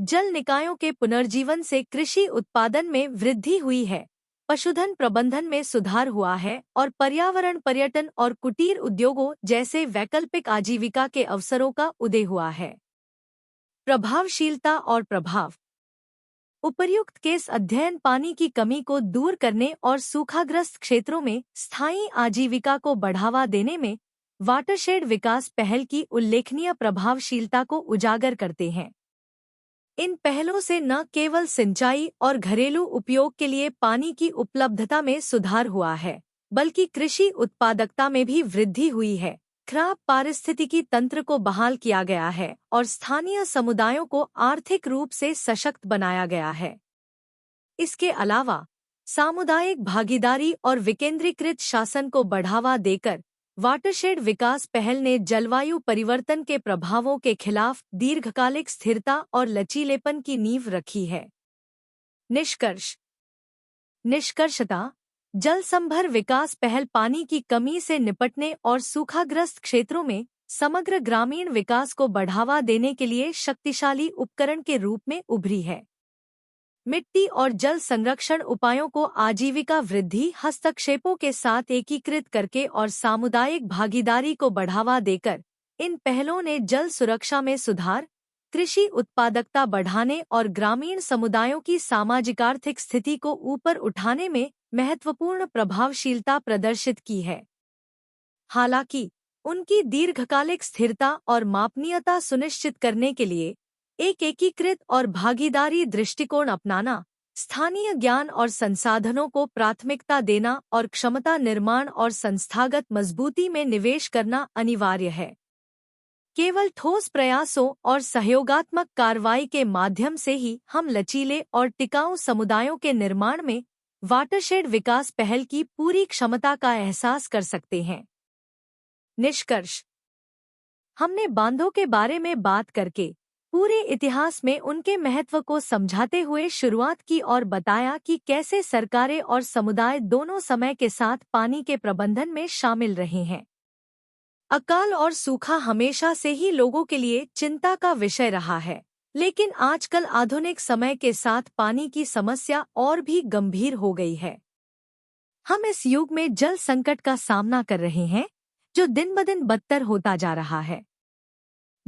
जल निकायों के पुनर्जीवन से कृषि उत्पादन में वृद्धि हुई है, पशुधन प्रबंधन में सुधार हुआ है और पर्यावरण पर्यटन और कुटीर उद्योगों जैसे वैकल्पिक आजीविका के अवसरों का उदय हुआ है। प्रभावशीलता और प्रभाव। उपर्युक्त केस अध्ययन पानी की कमी को दूर करने और सूखाग्रस्त क्षेत्रों में स्थायी आजीविका को बढ़ावा देने में वाटरशेड विकास पहल की उल्लेखनीय प्रभावशीलता को उजागर करते हैं। इन पहलों से न केवल सिंचाई और घरेलू उपयोग के लिए पानी की उपलब्धता में सुधार हुआ है, बल्कि कृषि उत्पादकता में भी वृद्धि हुई है। खराब पारिस्थितिकी तंत्र को बहाल किया गया है और स्थानीय समुदायों को आर्थिक रूप से सशक्त बनाया गया है। इसके अलावा सामुदायिक भागीदारी और विकेंद्रीकृत शासन को बढ़ावा देकर वाटरशेड विकास पहल ने जलवायु परिवर्तन के प्रभावों के खिलाफ दीर्घकालिक स्थिरता और लचीलेपन की नींव रखी है। निष्कर्षतः जल संभर विकास पहल पानी की कमी से निपटने और सूखाग्रस्त क्षेत्रों में समग्र ग्रामीण विकास को बढ़ावा देने के लिए शक्तिशाली उपकरण के रूप में उभरी है। मिट्टी और जल संरक्षण उपायों को आजीविका वृद्धि हस्तक्षेपों के साथ एकीकृत करके और सामुदायिक भागीदारी को बढ़ावा देकर इन पहलों ने जल सुरक्षा में सुधार, कृषि उत्पादकता बढ़ाने और ग्रामीण समुदायों की सामाजिक-आर्थिक स्थिति को ऊपर उठाने में महत्वपूर्ण प्रभावशीलता प्रदर्शित की है। हालांकि उनकी दीर्घकालिक स्थिरता और मापनीयता सुनिश्चित करने के लिए एक एकीकृत और भागीदारी दृष्टिकोण अपनाना, स्थानीय ज्ञान और संसाधनों को प्राथमिकता देना और क्षमता निर्माण और संस्थागत मजबूती में निवेश करना अनिवार्य है। केवल ठोस प्रयासों और सहयोगात्मक कार्रवाई के माध्यम से ही हम लचीले और टिकाऊ समुदायों के निर्माण में वाटरशेड विकास पहल की पूरी क्षमता का एहसास कर सकते हैं। निष्कर्ष। हमने बांधों के बारे में बात करके पूरे इतिहास में उनके महत्व को समझाते हुए शुरुआत की और बताया कि कैसे सरकारें और समुदाय दोनों समय के साथ पानी के प्रबंधन में शामिल रहे हैं। अकाल और सूखा हमेशा से ही लोगों के लिए चिंता का विषय रहा है, लेकिन आजकल आधुनिक समय के साथ पानी की समस्या और भी गंभीर हो गई है। हम इस युग में जल संकट का सामना कर रहे हैं, जो दिन-ब-दिन बदतर होता जा रहा है।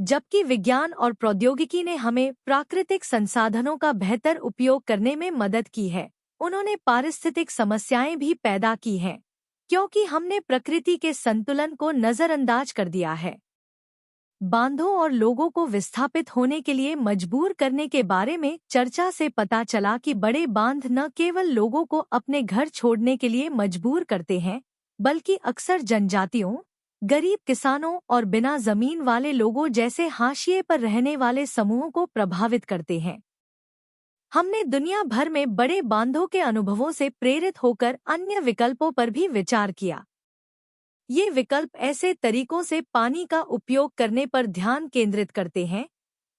जबकि विज्ञान और प्रौद्योगिकी ने हमें प्राकृतिक संसाधनों का बेहतर उपयोग करने में मदद की है, उन्होंने पारिस्थितिक समस्याएं भी पैदा की हैं, क्योंकि हमने प्रकृति के संतुलन को नजरअंदाज कर दिया है। बांधों और लोगों को विस्थापित होने के लिए मजबूर करने के बारे में चर्चा से पता चला कि बड़े बांध न केवल लोगों को अपने घर छोड़ने के लिए मजबूर करते हैं, बल्कि अक्सर जनजातियों, गरीब किसानों और बिना जमीन वाले लोगों जैसे हाशिए पर रहने वाले समूहों को प्रभावित करते हैं। हमने दुनिया भर में बड़े बांधों के अनुभवों से प्रेरित होकर अन्य विकल्पों पर भी विचार किया। ये विकल्प ऐसे तरीकों से पानी का उपयोग करने पर ध्यान केंद्रित करते हैं,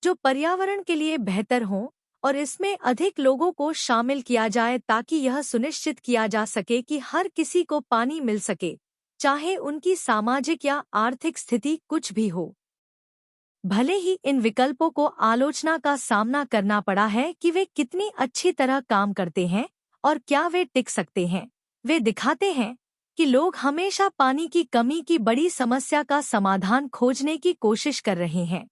जो पर्यावरण के लिए बेहतर हों और इसमें अधिक लोगों को शामिल किया जाए ताकि यह सुनिश्चित किया जा सके कि हर किसी को पानी मिल सके, चाहे उनकी सामाजिक या आर्थिक स्थिति कुछ भी हो। भले ही इन विकल्पों को आलोचना का सामना करना पड़ा है कि वे कितनी अच्छी तरह काम करते हैं और क्या वे टिक सकते हैं, वे दिखाते हैं कि लोग हमेशा पानी की कमी की बड़ी समस्या का समाधान खोजने की कोशिश कर रहे हैं।